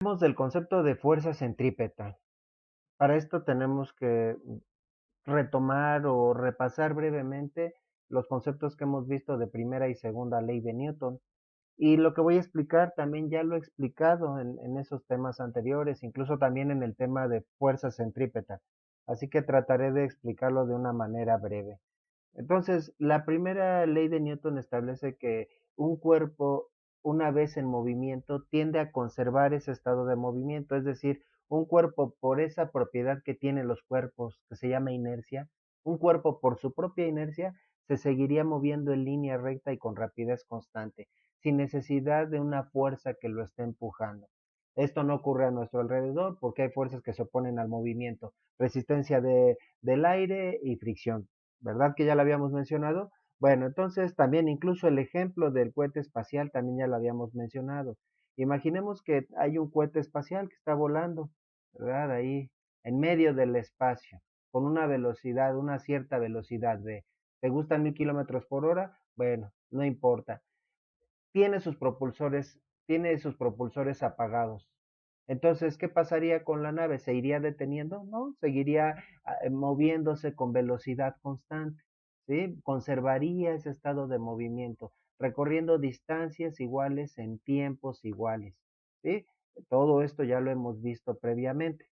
Del concepto de fuerza centrípeta. Para esto tenemos que retomar o repasar brevemente los conceptos que hemos visto de primera y segunda ley de Newton. Y lo que voy a explicar también ya lo he explicado en esos temas anteriores, incluso también en el tema de fuerza centrípeta. Así que trataré de explicarlo de una manera breve. Entonces, la primera ley de Newton establece que un cuerpo, una vez en movimiento, tiende a conservar ese estado de movimiento, es decir, un cuerpo por esa propiedad que tienen los cuerpos, que se llama inercia, un cuerpo por su propia inercia se seguiría moviendo en línea recta y con rapidez constante, sin necesidad de una fuerza que lo esté empujando. Esto no ocurre a nuestro alrededor porque hay fuerzas que se oponen al movimiento, resistencia del aire y fricción. ¿Verdad que ya lo habíamos mencionado? Bueno, entonces también incluso el ejemplo del cohete espacial también ya lo habíamos mencionado. Imaginemos que hay un cohete espacial que está volando, ¿verdad? Ahí en medio del espacio, con una velocidad, una cierta velocidad de, ¿te gustan 1000 kilómetros por hora? Bueno, no importa. Tiene sus propulsores, tiene sus propulsores apagados. Entonces, ¿qué pasaría con la nave? ¿Se iría deteniendo? No, seguiría moviéndose con velocidad constante, ¿sí? Conservaría ese estado de movimiento, recorriendo distancias iguales en tiempos iguales, ¿sí? Todo esto ya lo hemos visto previamente.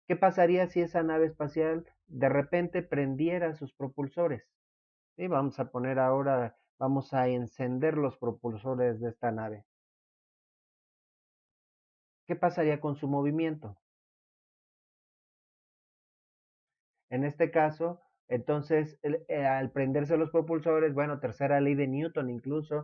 ¿Qué pasaría si esa nave espacial de repente prendiera sus propulsores? ¿Sí? Vamos a poner ahora, vamos a encender los propulsores de esta nave. ¿Qué pasaría con su movimiento? En este caso, entonces, al prenderse los propulsores, bueno, tercera ley de Newton incluso,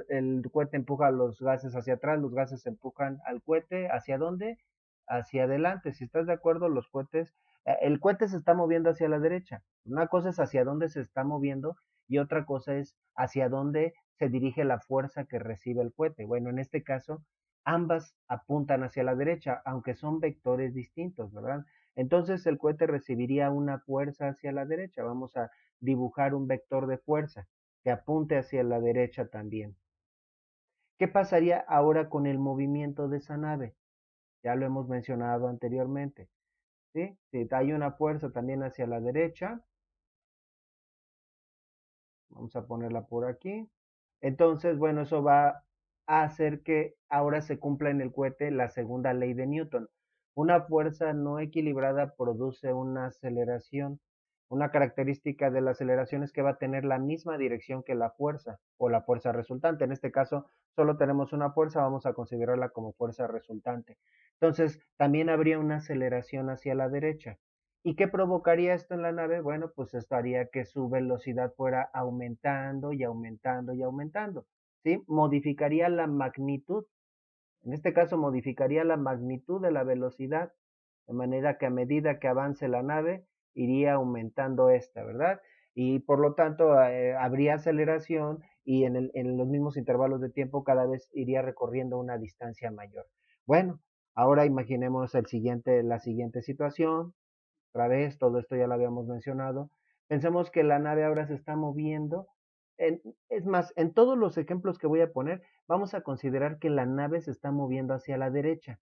el cohete empuja los gases hacia atrás, los gases empujan al cohete, ¿hacia dónde? Hacia adelante. Si estás de acuerdo, los cohetes, el cohete se está moviendo hacia la derecha. Una cosa es hacia dónde se está moviendo y otra cosa es hacia dónde se dirige la fuerza que recibe el cohete. Bueno, en este caso, ambas apuntan hacia la derecha, aunque son vectores distintos, ¿verdad? Entonces el cohete recibiría una fuerza hacia la derecha. Vamos a dibujar un vector de fuerza que apunte hacia la derecha también. ¿Qué pasaría ahora con el movimiento de esa nave? Ya lo hemos mencionado anteriormente. ¿Sí? Si hay una fuerza también hacia la derecha, vamos a ponerla por aquí. Entonces, bueno, eso va a hacer que ahora se cumpla en el cohete la segunda ley de Newton. Una fuerza no equilibrada produce una aceleración. Una característica de la aceleración es que va a tener la misma dirección que la fuerza o la fuerza resultante. En este caso, solo tenemos una fuerza, vamos a considerarla como fuerza resultante. Entonces, también habría una aceleración hacia la derecha. ¿Y qué provocaría esto en la nave? Bueno, pues esto haría que su velocidad fuera aumentando y aumentando y aumentando, ¿sí? Modificaría la magnitud, en este caso modificaría la magnitud de la velocidad, de manera que a medida que avance la nave, iría aumentando esta, ¿verdad? Y por lo tanto, habría aceleración y en los mismos intervalos de tiempo cada vez iría recorriendo una distancia mayor. Bueno, ahora imaginemos la siguiente situación. Otra vez, todo esto ya lo habíamos mencionado. Pensemos que la nave ahora se está moviendo. En, es más, en todos los ejemplos que voy a poner, vamos a considerar que la nave se está moviendo hacia la derecha,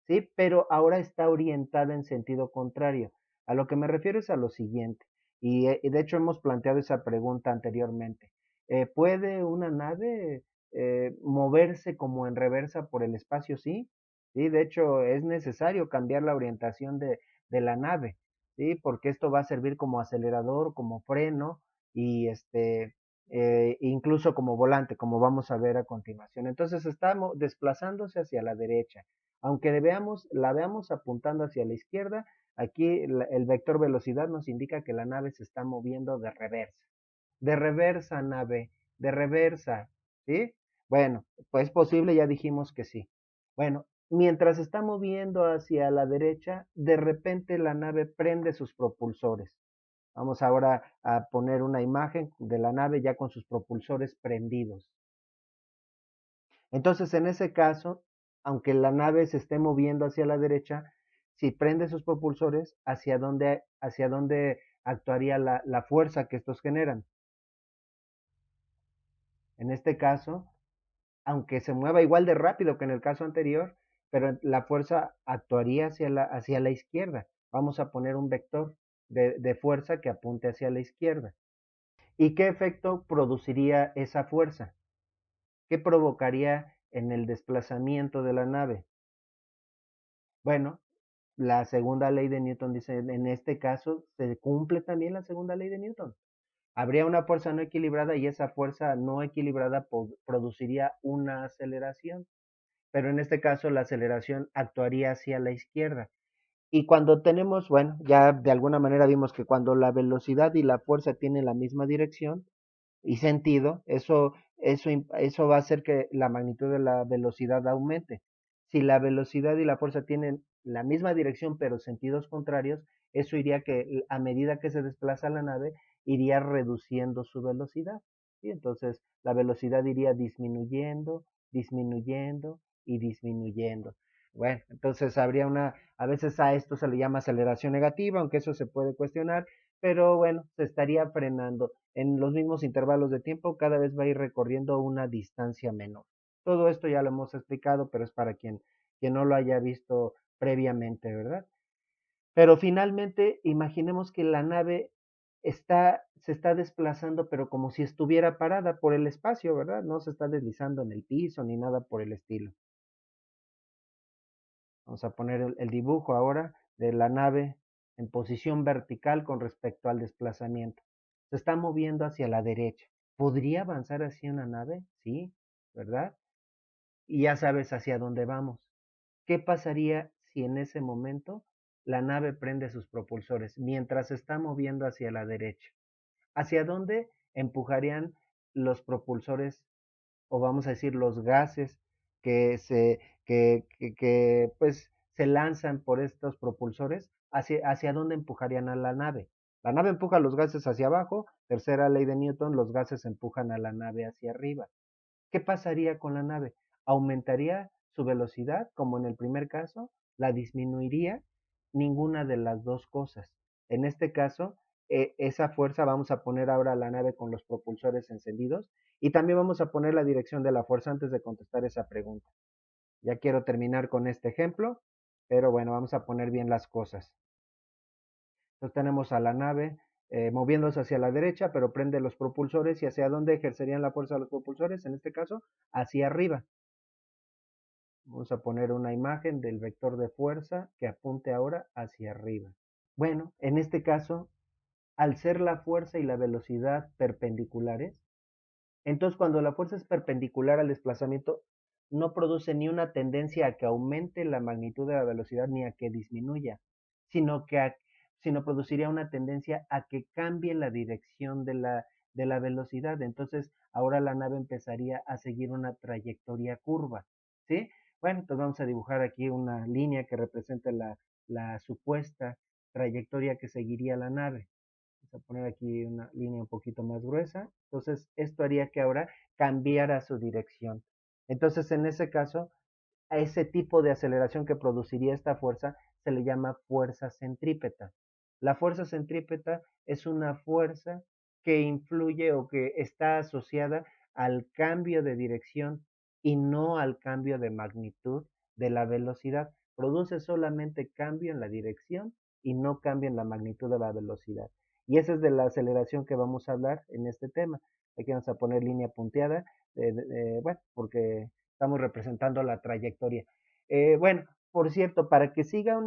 ¿sí? Pero ahora está orientada en sentido contrario. A lo que me refiero es a lo siguiente, y de hecho hemos planteado esa pregunta anteriormente. ¿Puede una nave moverse como en reversa por el espacio? Sí, sí, de hecho es necesario cambiar la orientación de la nave, ¿sí? Porque esto va a servir como acelerador, como freno y incluso como volante, como vamos a ver a continuación. Entonces está desplazándose hacia la derecha. Aunque la veamos apuntando hacia la izquierda, aquí el vector velocidad nos indica que la nave se está moviendo de reversa. De reversa, nave, de reversa, ¿sí? Bueno, pues posible, ya dijimos que sí. Bueno, mientras se está moviendo hacia la derecha, de repente la nave prende sus propulsores. Vamos ahora a poner una imagen de la nave ya con sus propulsores prendidos. Entonces, en ese caso, aunque la nave se esté moviendo hacia la derecha, si prende sus propulsores, hacia dónde actuaría la fuerza que estos generan? En este caso, aunque se mueva igual de rápido que en el caso anterior, pero la fuerza actuaría hacia la izquierda. Vamos a poner un vector de fuerza que apunte hacia la izquierda. ¿Y qué efecto produciría esa fuerza? ¿Qué provocaría en el desplazamiento de la nave? Bueno, la segunda ley de Newton dice, en este caso se cumple también la segunda ley de Newton. Habría una fuerza no equilibrada y esa fuerza no equilibrada produciría una aceleración, pero en este caso la aceleración actuaría hacia la izquierda. Y cuando tenemos, bueno, ya de alguna manera vimos que cuando la velocidad y la fuerza tienen la misma dirección, y sentido, eso va a hacer que la magnitud de la velocidad aumente. Si la velocidad y la fuerza tienen la misma dirección pero sentidos contrarios, eso iría que a medida que se desplaza la nave, iría reduciendo su velocidad. ¿Sí? Entonces la velocidad iría disminuyendo, disminuyendo y disminuyendo. Bueno, entonces habría a veces a esto se le llama aceleración negativa, aunque eso se puede cuestionar, pero bueno, se estaría frenando en los mismos intervalos de tiempo, cada vez va a ir recorriendo una distancia menor. Todo esto ya lo hemos explicado, pero es para quien no lo haya visto previamente, ¿verdad? Pero finalmente, imaginemos que la nave se está desplazando, pero como si estuviera parada por el espacio, ¿verdad? No se está deslizando en el piso ni nada por el estilo. Vamos a poner el dibujo ahora de la nave en posición vertical con respecto al desplazamiento. Se está moviendo hacia la derecha. ¿Podría avanzar hacia una nave? Sí, ¿verdad? Y ya sabes hacia dónde vamos. ¿Qué pasaría si en ese momento la nave prende sus propulsores mientras se está moviendo hacia la derecha? ¿Hacia dónde empujarían los propulsores, o vamos a decir los gases que pues se lanzan por estos propulsores? ¿Hacia dónde empujarían a la nave? La nave empuja los gases hacia abajo, tercera ley de Newton, los gases empujan a la nave hacia arriba. ¿Qué pasaría con la nave? ¿Aumentaría su velocidad, como en el primer caso? ¿La disminuiría? Ninguna de las dos cosas. En este caso, esa fuerza vamos a poner ahora la nave con los propulsores encendidos y también vamos a poner la dirección de la fuerza antes de contestar esa pregunta. Ya quiero terminar con este ejemplo, pero bueno, vamos a poner bien las cosas. Entonces tenemos a la nave moviéndose hacia la derecha, pero prende los propulsores. ¿Y hacia dónde ejercerían la fuerza los propulsores? En este caso, hacia arriba. Vamos a poner una imagen del vector de fuerza que apunte ahora hacia arriba. Bueno, en este caso, al ser la fuerza y la velocidad perpendiculares, entonces cuando la fuerza es perpendicular al desplazamiento, no produce ni una tendencia a que aumente la magnitud de la velocidad ni a que disminuya, sino que sino produciría una tendencia a que cambie la dirección de la velocidad. Entonces, ahora la nave empezaría a seguir una trayectoria curva, ¿sí? Bueno, entonces vamos a dibujar aquí una línea que represente la supuesta trayectoria que seguiría la nave. Vamos a poner aquí una línea un poquito más gruesa. Entonces, esto haría que ahora cambiara su dirección. Entonces, en ese caso, a ese tipo de aceleración que produciría esta fuerza se le llama fuerza centrípeta. La fuerza centrípeta es una fuerza que influye o que está asociada al cambio de dirección y no al cambio de magnitud de la velocidad. Produce solamente cambio en la dirección y no cambio en la magnitud de la velocidad. Y esa es de la aceleración que vamos a hablar en este tema. Aquí vamos a poner línea punteada, bueno, porque estamos representando la trayectoria. Bueno, por cierto, para que siga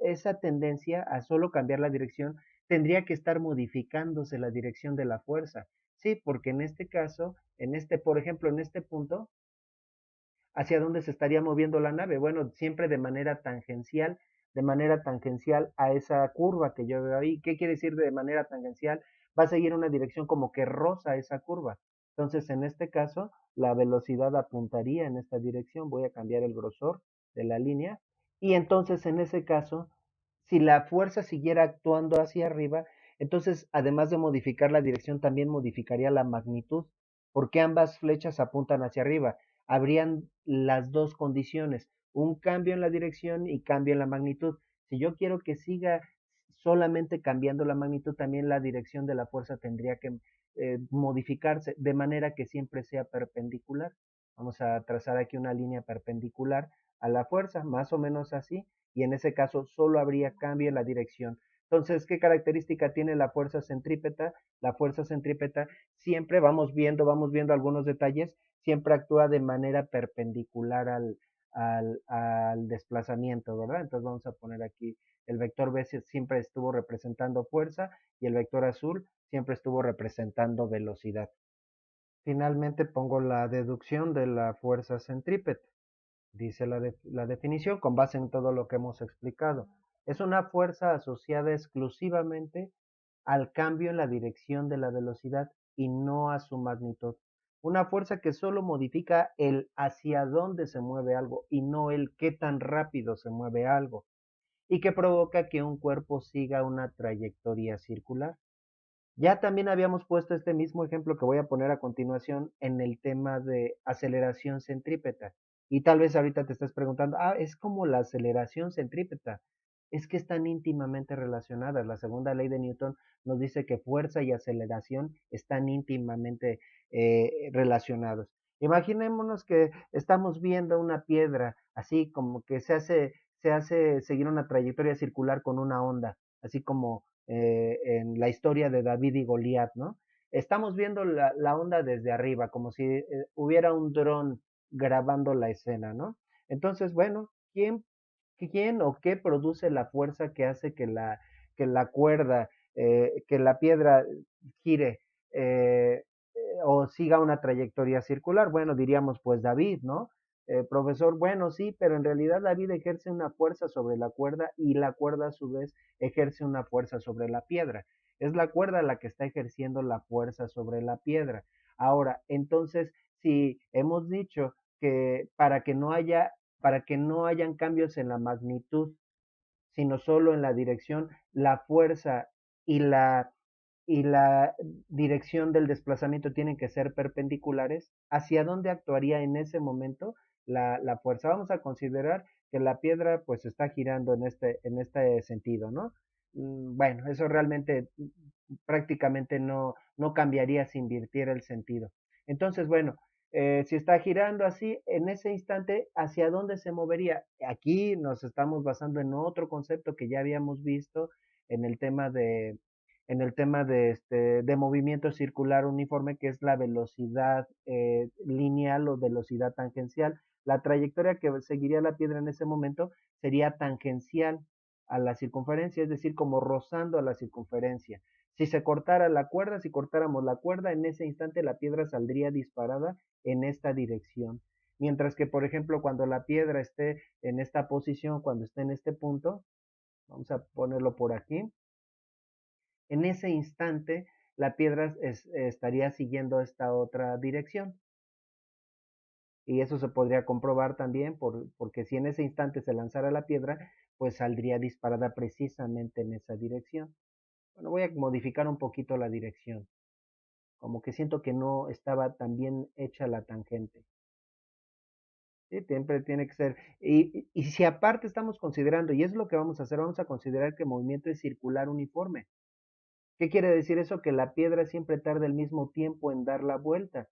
esa tendencia a solo cambiar la dirección, tendría que estar modificándose la dirección de la fuerza. Sí, porque en este caso, por ejemplo, en este punto, ¿hacia dónde se estaría moviendo la nave? Bueno, siempre de manera tangencial a esa curva que yo veo ahí. ¿Qué quiere decir de manera tangencial? Va a seguir una dirección como que roza esa curva. Entonces, en este caso, la velocidad apuntaría en esta dirección. Voy a cambiar el grosor de la línea. Y entonces, en ese caso, si la fuerza siguiera actuando hacia arriba, entonces, además de modificar la dirección, también modificaría la magnitud, porque ambas flechas apuntan hacia arriba. Habrían las dos condiciones, un cambio en la dirección y cambio en la magnitud. Si yo quiero que siga solamente cambiando la magnitud, también la dirección de la fuerza tendría que modificarse de manera que siempre sea perpendicular. Vamos a trazar aquí una línea perpendicular a la fuerza, más o menos así, y en ese caso solo habría cambio en la dirección. Entonces, ¿qué característica tiene la fuerza centrípeta? La fuerza centrípeta siempre vamos viendo algunos detalles, siempre actúa de manera perpendicular al desplazamiento, ¿verdad? Entonces vamos a poner aquí el vector B siempre estuvo representando fuerza y el vector azul siempre estuvo representando velocidad. Finalmente pongo la deducción de la fuerza centrípeta. Dice la definición con base en todo lo que hemos explicado. Es una fuerza asociada exclusivamente al cambio en la dirección de la velocidad y no a su magnitud. Una fuerza que solo modifica el hacia dónde se mueve algo y no el qué tan rápido se mueve algo, y que provoca que un cuerpo siga una trayectoria circular. Ya también habíamos puesto este mismo ejemplo que voy a poner a continuación en el tema de aceleración centrípeta. Y tal vez ahorita te estés preguntando, es como la aceleración centrípeta. Es que están íntimamente relacionadas. La segunda ley de Newton nos dice que fuerza y aceleración están íntimamente relacionados. Imaginémonos que estamos viendo una piedra, así como que se hace seguir una trayectoria circular con una onda, así como en la historia de David y Goliat, ¿no? Estamos viendo la onda desde arriba, como si hubiera un dron grabando la escena, ¿no? Entonces, bueno, ¿quién o qué produce la fuerza que hace que la cuerda, que la piedra gire o siga una trayectoria circular? Bueno, diríamos pues David, ¿no? Profesor, bueno, sí, pero en realidad David ejerce una fuerza sobre la cuerda y la cuerda a su vez ejerce una fuerza sobre la piedra. Es la cuerda la que está ejerciendo la fuerza sobre la piedra. Ahora, entonces, si hemos dicho que para que no hayan cambios en la magnitud, sino solo en la dirección, la fuerza y y la dirección del desplazamiento tienen que ser perpendiculares, ¿hacia dónde actuaría en ese momento la fuerza? Vamos a considerar que la piedra pues está girando en este sentido, ¿no? Bueno, eso realmente prácticamente no cambiaría si invirtiera el sentido. Entonces, bueno, si está girando así, en ese instante, ¿hacia dónde se movería? Aquí nos estamos basando en otro concepto que ya habíamos visto en el tema de movimiento circular uniforme, que es la velocidad lineal o velocidad tangencial. La trayectoria que seguiría la piedra en ese momento sería tangencial a la circunferencia, es decir, como rozando a la circunferencia. Si se cortara la cuerda, si cortáramos la cuerda, en ese instante la piedra saldría disparada en esta dirección. Mientras que, por ejemplo, cuando la piedra esté en esta posición, cuando esté en este punto, vamos a ponerlo por aquí, en ese instante la piedra estaría siguiendo esta otra dirección. Y eso se podría comprobar también porque si en ese instante se lanzara la piedra, pues saldría disparada precisamente en esa dirección. Bueno, voy a modificar un poquito la dirección. Como que siento que no estaba tan bien hecha la tangente. Sí, siempre tiene que ser. Y si aparte estamos considerando, y es lo que vamos a hacer, vamos a considerar que el movimiento es circular uniforme. ¿Qué quiere decir eso? Que la piedra siempre tarda el mismo tiempo en dar la vuelta,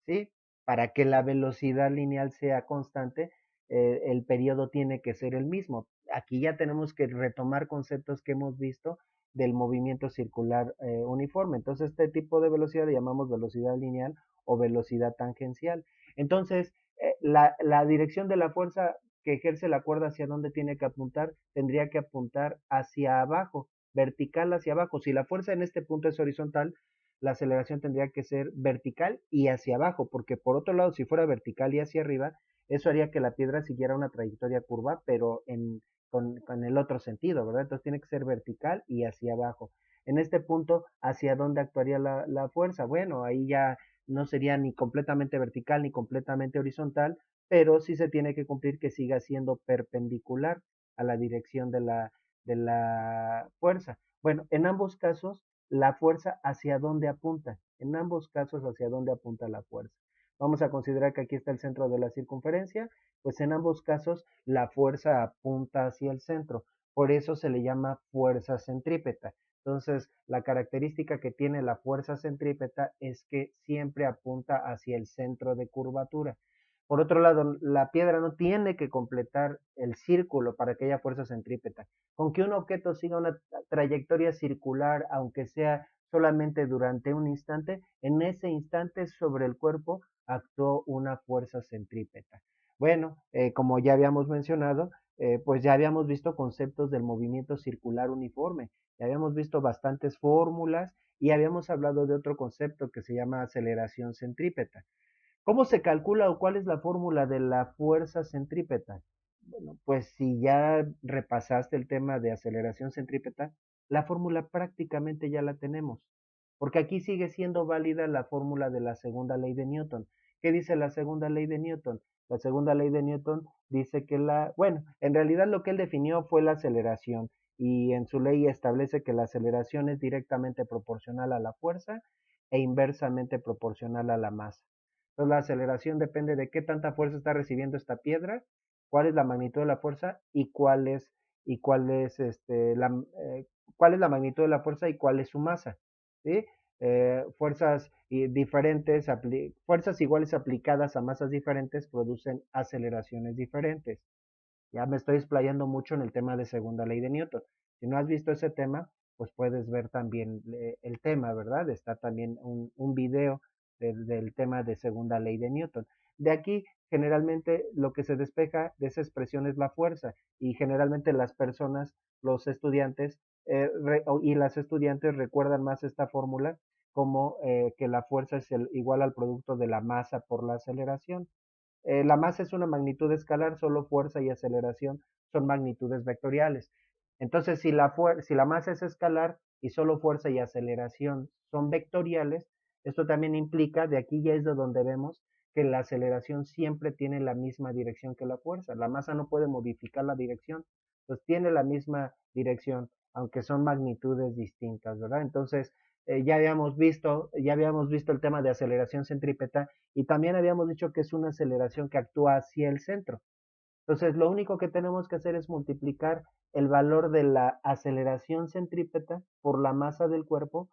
¿sí? Para que la velocidad lineal sea constante, el periodo tiene que ser el mismo. Aquí ya tenemos que retomar conceptos que hemos visto del movimiento circular uniforme. Entonces, este tipo de velocidad le llamamos velocidad lineal o velocidad tangencial. Entonces, la dirección de la fuerza que ejerce la cuerda hacia dónde tiene que apuntar, tendría que apuntar hacia abajo, vertical hacia abajo. Si la fuerza en este punto es horizontal, la aceleración tendría que ser vertical y hacia abajo, porque por otro lado, si fuera vertical y hacia arriba, eso haría que la piedra siguiera una trayectoria curva, pero con el otro sentido, ¿verdad? Entonces tiene que ser vertical y hacia abajo. En este punto, ¿hacia dónde actuaría la fuerza? Bueno, ahí ya no sería ni completamente vertical ni completamente horizontal, pero sí se tiene que cumplir que siga siendo perpendicular a la dirección de la fuerza. Bueno, en ambos casos, la fuerza hacia dónde apunta. En ambos casos, hacia dónde apunta la fuerza. Vamos a considerar que aquí está el centro de la circunferencia, pues en ambos casos la fuerza apunta hacia el centro. Por eso se le llama fuerza centrípeta. Entonces, la característica que tiene la fuerza centrípeta es que siempre apunta hacia el centro de curvatura. Por otro lado, la piedra no tiene que completar el círculo para que haya fuerza centrípeta. Con que un objeto siga una trayectoria circular, aunque sea solamente durante un instante, en ese instante sobre el cuerpo actuó una fuerza centrípeta. Bueno, como ya habíamos mencionado, pues ya habíamos visto conceptos del movimiento circular uniforme, ya habíamos visto bastantes fórmulas y habíamos hablado de otro concepto que se llama aceleración centrípeta. ¿Cómo se calcula o cuál es la fórmula de la fuerza centrípeta? Bueno, pues si ya repasaste el tema de aceleración centrípeta, la fórmula prácticamente ya la tenemos, porque aquí sigue siendo válida la fórmula de la segunda ley de Newton. ¿Qué dice la segunda ley de Newton? La segunda ley de Newton dice que bueno, en realidad lo que él definió fue la aceleración y en su ley establece que la aceleración es directamente proporcional a la fuerza e inversamente proporcional a la masa. Entonces la aceleración depende de qué tanta fuerza está recibiendo esta piedra, cuál es la magnitud de la fuerza y cuál es la magnitud de la fuerza y cuál es su masa, ¿sí? Fuerzas diferentes, fuerzas iguales aplicadas a masas diferentes producen aceleraciones diferentes. Ya me estoy explayando mucho en el tema de segunda ley de Newton. Si no has visto ese tema, pues puedes ver también el tema, ¿verdad? Está también un video del tema de segunda ley de Newton. De aquí, generalmente, lo que se despeja de esa expresión es la fuerza y generalmente las personas, los estudiantes y las estudiantes recuerdan más esta fórmula como que la fuerza es igual al producto de la masa por la aceleración. La masa es una magnitud escalar, solo fuerza y aceleración son magnitudes vectoriales. Entonces, si la masa es escalar y solo fuerza y aceleración son vectoriales, esto también implica, de aquí ya es de donde vemos que la aceleración siempre tiene la misma dirección que la fuerza. La masa no puede modificar la dirección, pues tiene la misma dirección, aunque son magnitudes distintas, ¿verdad? Entonces, ya habíamos visto el tema de aceleración centrípeta y también habíamos dicho que es una aceleración que actúa hacia el centro. Entonces, lo único que tenemos que hacer es multiplicar el valor de la aceleración centrípeta por la masa del cuerpo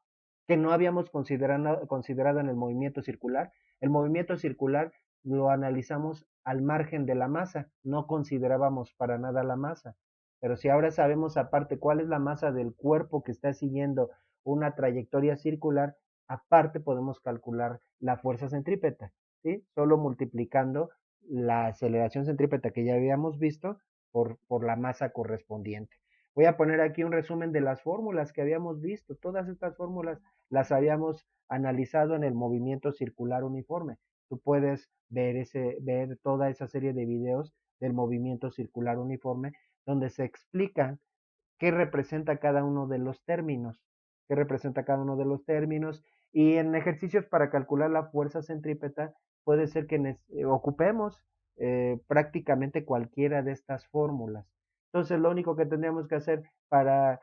que no habíamos considerado en el movimiento circular. El movimiento circular lo analizamos al margen de la masa, no considerábamos para nada la masa. Pero si ahora sabemos aparte cuál es la masa del cuerpo que está siguiendo una trayectoria circular, aparte podemos calcular la fuerza centrípeta, ¿sí? Solo multiplicando la aceleración centrípeta que ya habíamos visto por la masa correspondiente. Voy a poner aquí un resumen de las fórmulas que habíamos visto. Todas estas fórmulas las habíamos analizado en el movimiento circular uniforme. Tú puedes ver toda esa serie de videos del movimiento circular uniforme donde se explican qué representa cada uno de los términos, qué representa cada uno de los términos. Y en ejercicios para calcular la fuerza centrípeta puede ser que ocupemos prácticamente cualquiera de estas fórmulas. Entonces, lo único que tendríamos que hacer para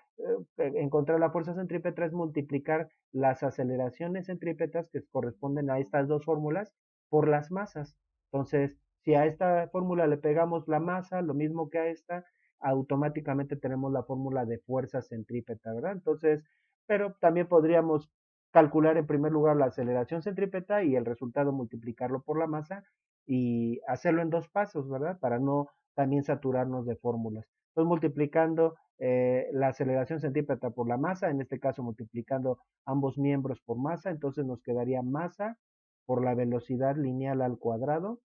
encontrar la fuerza centrípeta es multiplicar las aceleraciones centrípetas que corresponden a estas dos fórmulas por las masas. Entonces, si a esta fórmula le pegamos la masa, lo mismo que a esta, automáticamente tenemos la fórmula de fuerza centrípeta, ¿verdad? Entonces, pero también podríamos calcular en primer lugar la aceleración centrípeta y el resultado multiplicarlo por la masa y hacerlo en dos pasos, ¿verdad? Para no también saturarnos de fórmulas. Entonces, multiplicando la aceleración centrípeta por la masa, en este caso multiplicando ambos miembros por masa, entonces nos quedaría masa por la velocidad lineal al cuadrado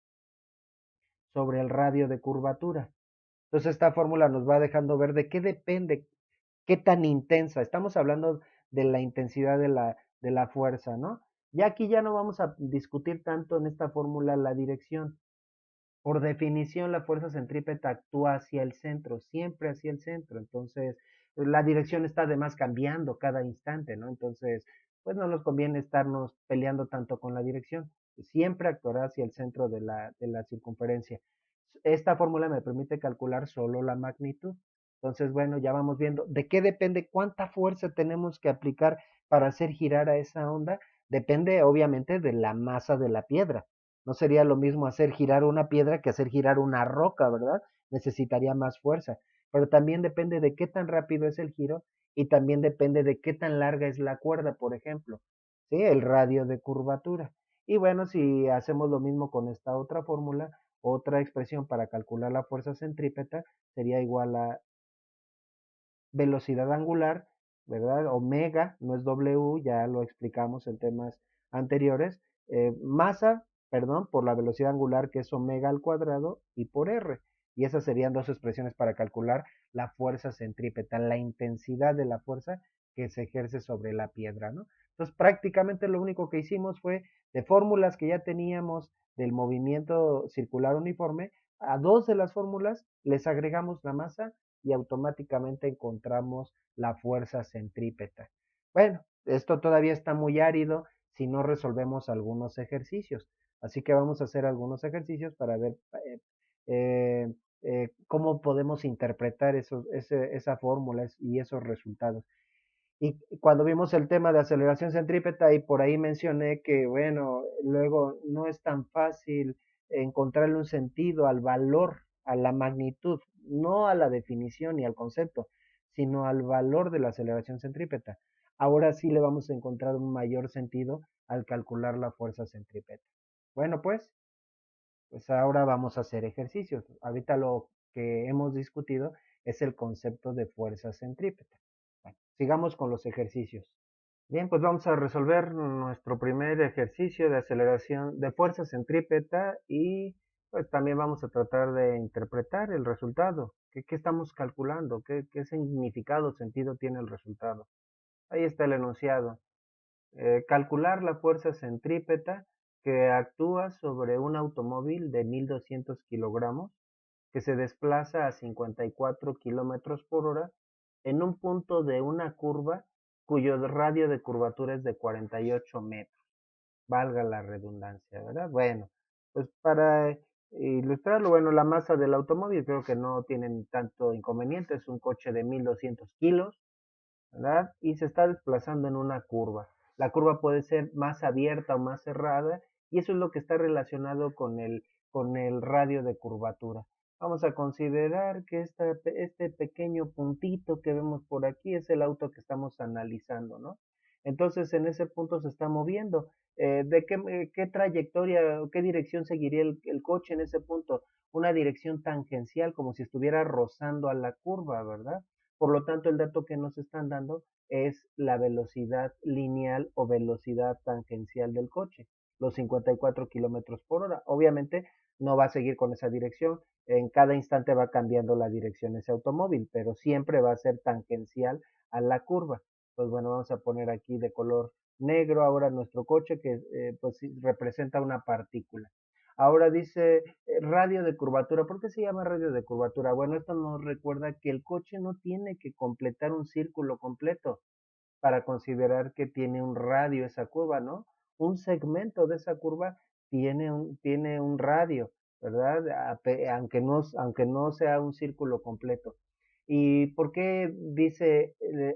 sobre el radio de curvatura. Entonces esta fórmula nos va dejando ver de qué depende, qué tan intensa. Estamos hablando de la intensidad de la fuerza, ¿no? Ya aquí ya no vamos a discutir tanto en esta fórmula la dirección. Por definición, la fuerza centrípeta actúa hacia el centro, siempre hacia el centro. Entonces, la dirección está además cambiando cada instante, ¿no? Entonces, pues no nos conviene estarnos peleando tanto con la dirección. Siempre actuará hacia el centro de la circunferencia. Esta fórmula me permite calcular solo la magnitud. Entonces, bueno, ya vamos viendo de qué depende, cuánta fuerza tenemos que aplicar para hacer girar a esa onda. Depende, obviamente, de la masa de la piedra. No sería lo mismo hacer girar una piedra que hacer girar una roca, ¿verdad? Necesitaría más fuerza. Pero también depende de qué tan rápido es el giro y también depende de qué tan larga es la cuerda, por ejemplo, ¿sí? El radio de curvatura. Y bueno, si hacemos lo mismo con esta otra fórmula, otra expresión para calcular la fuerza centrípeta sería igual a velocidad angular, ¿verdad? Omega, no es W, ya lo explicamos en temas anteriores. Masa, perdón, por la velocidad angular que es omega al cuadrado y por R. Y esas serían dos expresiones para calcular la fuerza centrípeta, la intensidad de la fuerza que se ejerce sobre la piedra, ¿no? Entonces, prácticamente lo único que hicimos fue de fórmulas que ya teníamos del movimiento circular uniforme, a dos de las fórmulas les agregamos la masa y automáticamente encontramos la fuerza centrípeta. Bueno, esto todavía está muy árido si no resolvemos algunos ejercicios. Así que vamos a hacer algunos ejercicios para ver cómo podemos interpretar esa fórmula y esos resultados. Y cuando vimos el tema de aceleración centrípeta y por ahí mencioné que, bueno, luego no es tan fácil encontrarle un sentido al valor, a la magnitud, no a la definición ni al concepto, sino al valor de la aceleración centrípeta. Ahora sí le vamos a encontrar un mayor sentido al calcular la fuerza centrípeta. Bueno, pues ahora vamos a hacer ejercicios. Ahorita lo que hemos discutido es el concepto de fuerza centrípeta. Bueno, sigamos con los ejercicios. Bien, pues vamos a resolver nuestro primer ejercicio de aceleración de fuerza centrípeta y pues también vamos a tratar de interpretar el resultado. ¿Qué estamos calculando? ¿Qué significado o sentido tiene el resultado? Ahí está el enunciado. Calcular la fuerza centrípeta que actúa sobre un automóvil de 1200 kilogramos que se desplaza a 54 kilómetros por hora en un punto de una curva cuyo radio de curvatura es de 48 metros. Valga la redundancia, ¿verdad? Bueno, pues para ilustrarlo, bueno, la masa del automóvil creo que no tienen tanto inconveniente, es un coche de 1200 kilos, ¿verdad? Y se está desplazando en una curva. La curva puede ser más abierta o más cerrada y eso es lo que está relacionado con el radio de curvatura. Vamos a considerar que este pequeño puntito que vemos por aquí es el auto que estamos analizando, ¿no? Entonces en ese punto se está moviendo. ¿Qué trayectoria o qué dirección seguiría el coche en ese punto? Una dirección tangencial, como si estuviera rozando a la curva, ¿verdad? Por lo tanto, el dato que nos están dando es la velocidad lineal o velocidad tangencial del coche, los 54 kilómetros por hora. Obviamente no va a seguir con esa dirección, en cada instante va cambiando la dirección ese automóvil, pero siempre va a ser tangencial a la curva. Pues bueno, vamos a poner aquí de color negro ahora nuestro coche que pues representa una partícula. Ahora dice radio de curvatura. ¿Por qué se llama radio de curvatura? Bueno, esto nos recuerda que el coche no tiene que completar un círculo completo para considerar que tiene un radio esa curva, ¿no? Un segmento de esa curva tiene un radio, ¿verdad? Aunque no sea un círculo completo. ¿Y por qué dice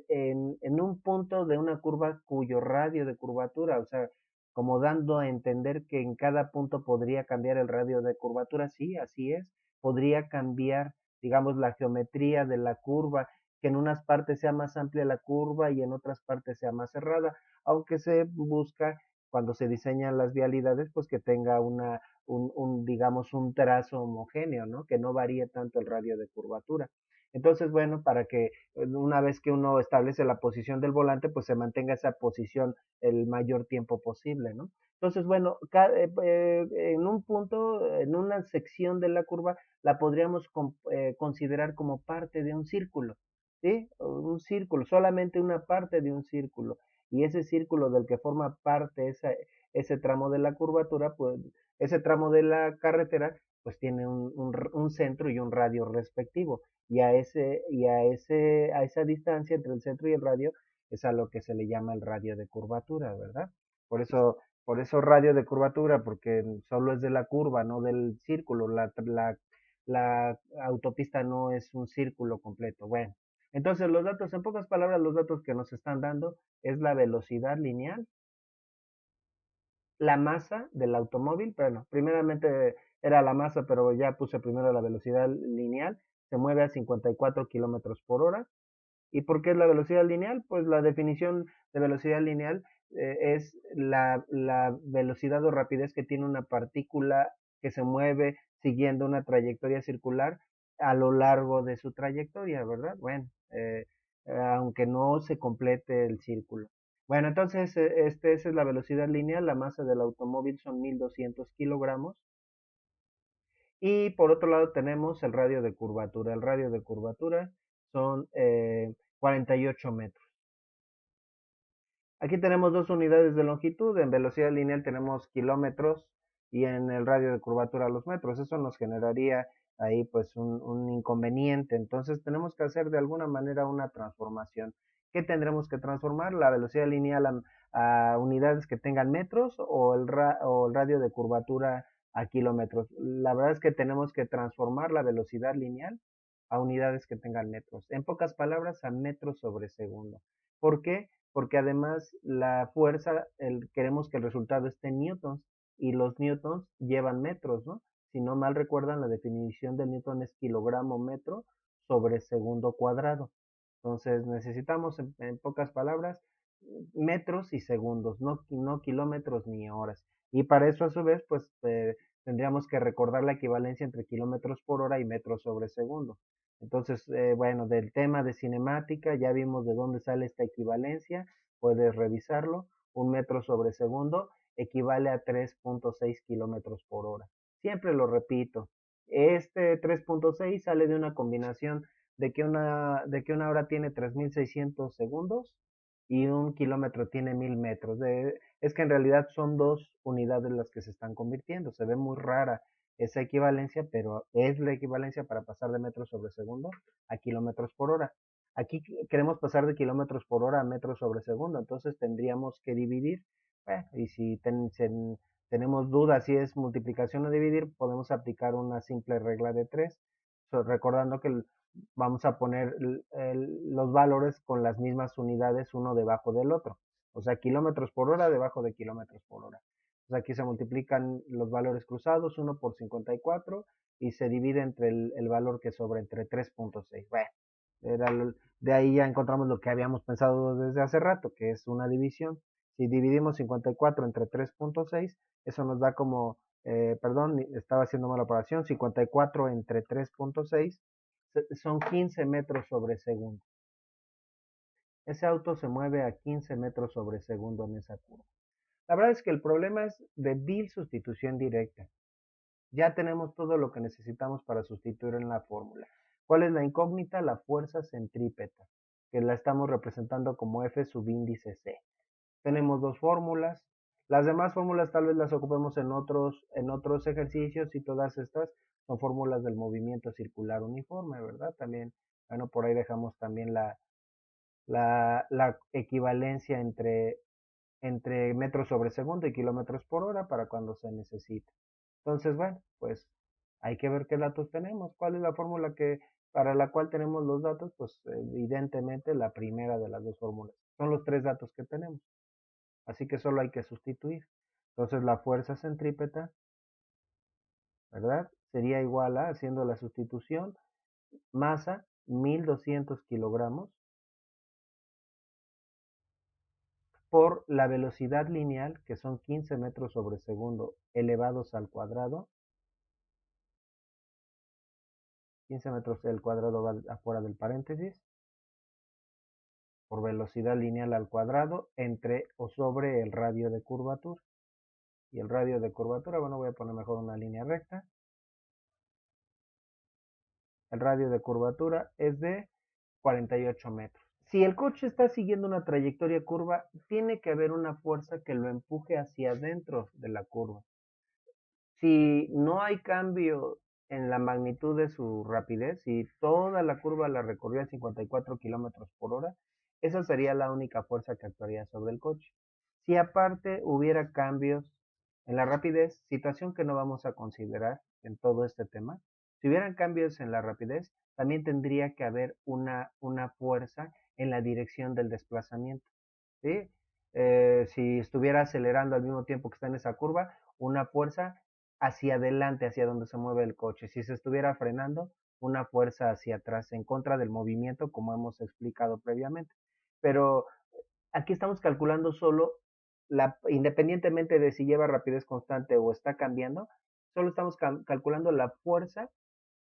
en un punto de una curva cuyo radio de curvatura? O sea, como dando a entender que en cada punto podría cambiar el radio de curvatura. Sí, así es. Podría cambiar, digamos, la geometría de la curva, que en unas partes sea más amplia la curva y en otras partes sea más cerrada, aunque se busca cuando se diseñan las vialidades, pues que tenga digamos, un trazo homogéneo, ¿no? Que no varíe tanto el radio de curvatura. Entonces, bueno, para que una vez que uno establece la posición del volante, pues se mantenga esa posición el mayor tiempo posible, ¿no? Entonces, bueno, en un punto, en una sección de la curva, la podríamos considerar como parte de un círculo, ¿sí? Un círculo, solamente una parte de un círculo. Y ese círculo del que forma parte ese tramo de la curvatura, pues ese tramo de la carretera, pues tiene un centro y un radio respectivo. A esa distancia entre el centro y el radio es a lo que se le llama el radio de curvatura, ¿verdad? Por eso, por eso radio de curvatura, porque solo es de la curva, no del círculo. La autopista no es un círculo completo. Bueno, entonces los datos, en pocas palabras, los datos que nos están dando es la velocidad lineal, la masa del automóvil, bueno, primeramente era la masa, pero ya puse primero la velocidad lineal, se mueve a 54 kilómetros por hora. ¿Y por qué es la velocidad lineal? Pues la definición de velocidad lineal es la velocidad o rapidez que tiene una partícula que se mueve siguiendo una trayectoria circular a lo largo de su trayectoria, ¿verdad? Bueno, aunque no se complete el círculo. Bueno, entonces esa es la velocidad lineal, la masa del automóvil son 1200 kilogramos. Y por otro lado tenemos el radio de curvatura. El radio de curvatura son 48 metros. Aquí tenemos dos unidades de longitud. En velocidad lineal tenemos kilómetros y en el radio de curvatura los metros. Eso nos generaría ahí pues un inconveniente. Entonces tenemos que hacer de alguna manera una transformación. ¿Qué tendremos que transformar? La velocidad lineal a unidades que tengan metros o el radio de curvatura a kilómetros. La verdad es que tenemos que transformar la velocidad lineal a unidades que tengan metros. En pocas palabras, a metros sobre segundo. ¿Por qué? Porque además la fuerza, queremos que el resultado esté en newtons y los newtons llevan metros, ¿no? Si no mal recuerdan, la definición de newton es kilogramo metro sobre segundo cuadrado. Entonces necesitamos, en pocas palabras, metros y segundos, no kilómetros ni horas. Y para eso a su vez, pues tendríamos que recordar la equivalencia entre kilómetros por hora y metros sobre segundo. Entonces, bueno, del tema de cinemática ya vimos de dónde sale esta equivalencia, puedes revisarlo. Un metro sobre segundo equivale a 3.6 kilómetros por hora. Siempre lo repito, este 3.6 sale de una combinación de que una hora tiene 3600 segundos y un kilómetro tiene 1000 metros. Es que en realidad son dos unidades las que se están convirtiendo. Se ve muy rara esa equivalencia, pero es la equivalencia para pasar de metros sobre segundo a kilómetros por hora. Aquí queremos pasar de kilómetros por hora a metros sobre segundo, entonces tendríamos que dividir. Y si tenemos dudas si es multiplicación o dividir, podemos aplicar una simple regla de tres, recordando que vamos a poner los valores con las mismas unidades uno debajo del otro. O sea, kilómetros por hora debajo de kilómetros por hora. O sea, aquí se multiplican los valores cruzados, 1 por 54, y se divide entre el valor que sobra, entre 3.6. Bueno, de ahí ya encontramos lo que habíamos pensado desde hace rato, que es una división. Si dividimos 54 entre 3.6, eso nos da como, perdón, estaba haciendo mala operación, 54 entre 3.6 son 15 metros sobre segundo. Ese auto se mueve a 15 metros sobre segundo en esa curva. La verdad es que el problema es de vil sustitución directa. Ya tenemos todo lo que necesitamos para sustituir en la fórmula. ¿Cuál es la incógnita? La fuerza centrípeta, que la estamos representando como F subíndice C. Tenemos dos fórmulas. Las demás fórmulas tal vez las ocupemos en otros ejercicios y todas estas son fórmulas del movimiento circular uniforme, ¿verdad? También, bueno, por ahí dejamos también la equivalencia entre metros sobre segundo y kilómetros por hora para cuando se necesite. Entonces, bueno, pues hay que ver qué datos tenemos. ¿Cuál es la fórmula para la cual tenemos los datos? Pues evidentemente la primera de las dos fórmulas. Son los tres datos que tenemos. Así que solo hay que sustituir. Entonces la fuerza centrípeta, ¿verdad? Sería igual a, haciendo la sustitución, masa 1200 kilogramos por la velocidad lineal, que son 15 metros sobre segundo elevados al cuadrado. 15 metros al cuadrado va afuera del paréntesis, por velocidad lineal al cuadrado, entre o sobre el radio de curvatura. Y el radio de curvatura, bueno, voy a poner mejor una línea recta. El radio de curvatura es de 48 metros. Si el coche está siguiendo una trayectoria curva, tiene que haber una fuerza que lo empuje hacia adentro de la curva. Si no hay cambio en la magnitud de su rapidez, si toda la curva la recorrió a 54 kilómetros por hora, esa sería la única fuerza que actuaría sobre el coche. Si aparte hubiera cambios en la rapidez, situación que no vamos a considerar en todo este tema, si hubieran cambios en la rapidez, también tendría que haber una fuerza en la dirección del desplazamiento. ¿Sí? Si estuviera acelerando al mismo tiempo que está en esa curva, una fuerza hacia adelante, hacia donde se mueve el coche. Si se estuviera frenando, una fuerza hacia atrás, en contra del movimiento, como hemos explicado previamente. Pero aquí estamos calculando solo independientemente de si lleva rapidez constante o está cambiando, solo estamos calculando la fuerza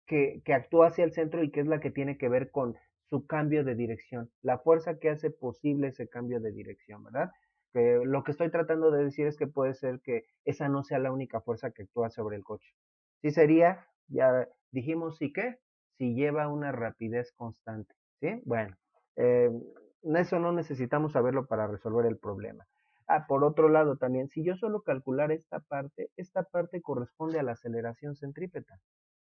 que actúa hacia el centro y que es la que tiene que ver con su cambio de dirección, la fuerza que hace posible ese cambio de dirección, ¿verdad? Lo que estoy tratando de decir es que puede ser que esa no sea la única fuerza que actúa sobre el coche. Sí sería, ya dijimos, sí que, si lleva una rapidez constante, ¿sí? Bueno, eh, eso no necesitamos saberlo para resolver el problema. Ah, por otro lado también, si yo solo calcular esta parte corresponde a la aceleración centrípeta.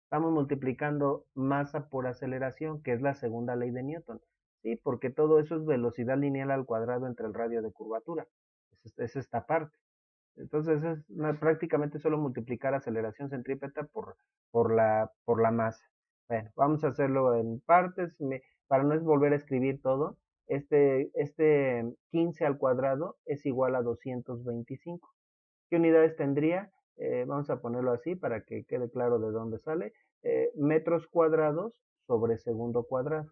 Estamos multiplicando masa por aceleración, que es la segunda ley de Newton. Sí, porque todo eso es velocidad lineal al cuadrado entre el radio de curvatura. Es esta parte. Entonces es prácticamente solo multiplicar aceleración centrípeta por la masa. Bueno, vamos a hacerlo en partes. Para no volver a escribir todo, este 15 al cuadrado es igual a 225. ¿Qué unidades tendría? Vamos a ponerlo así para que quede claro de dónde sale. Metros cuadrados sobre segundo cuadrado.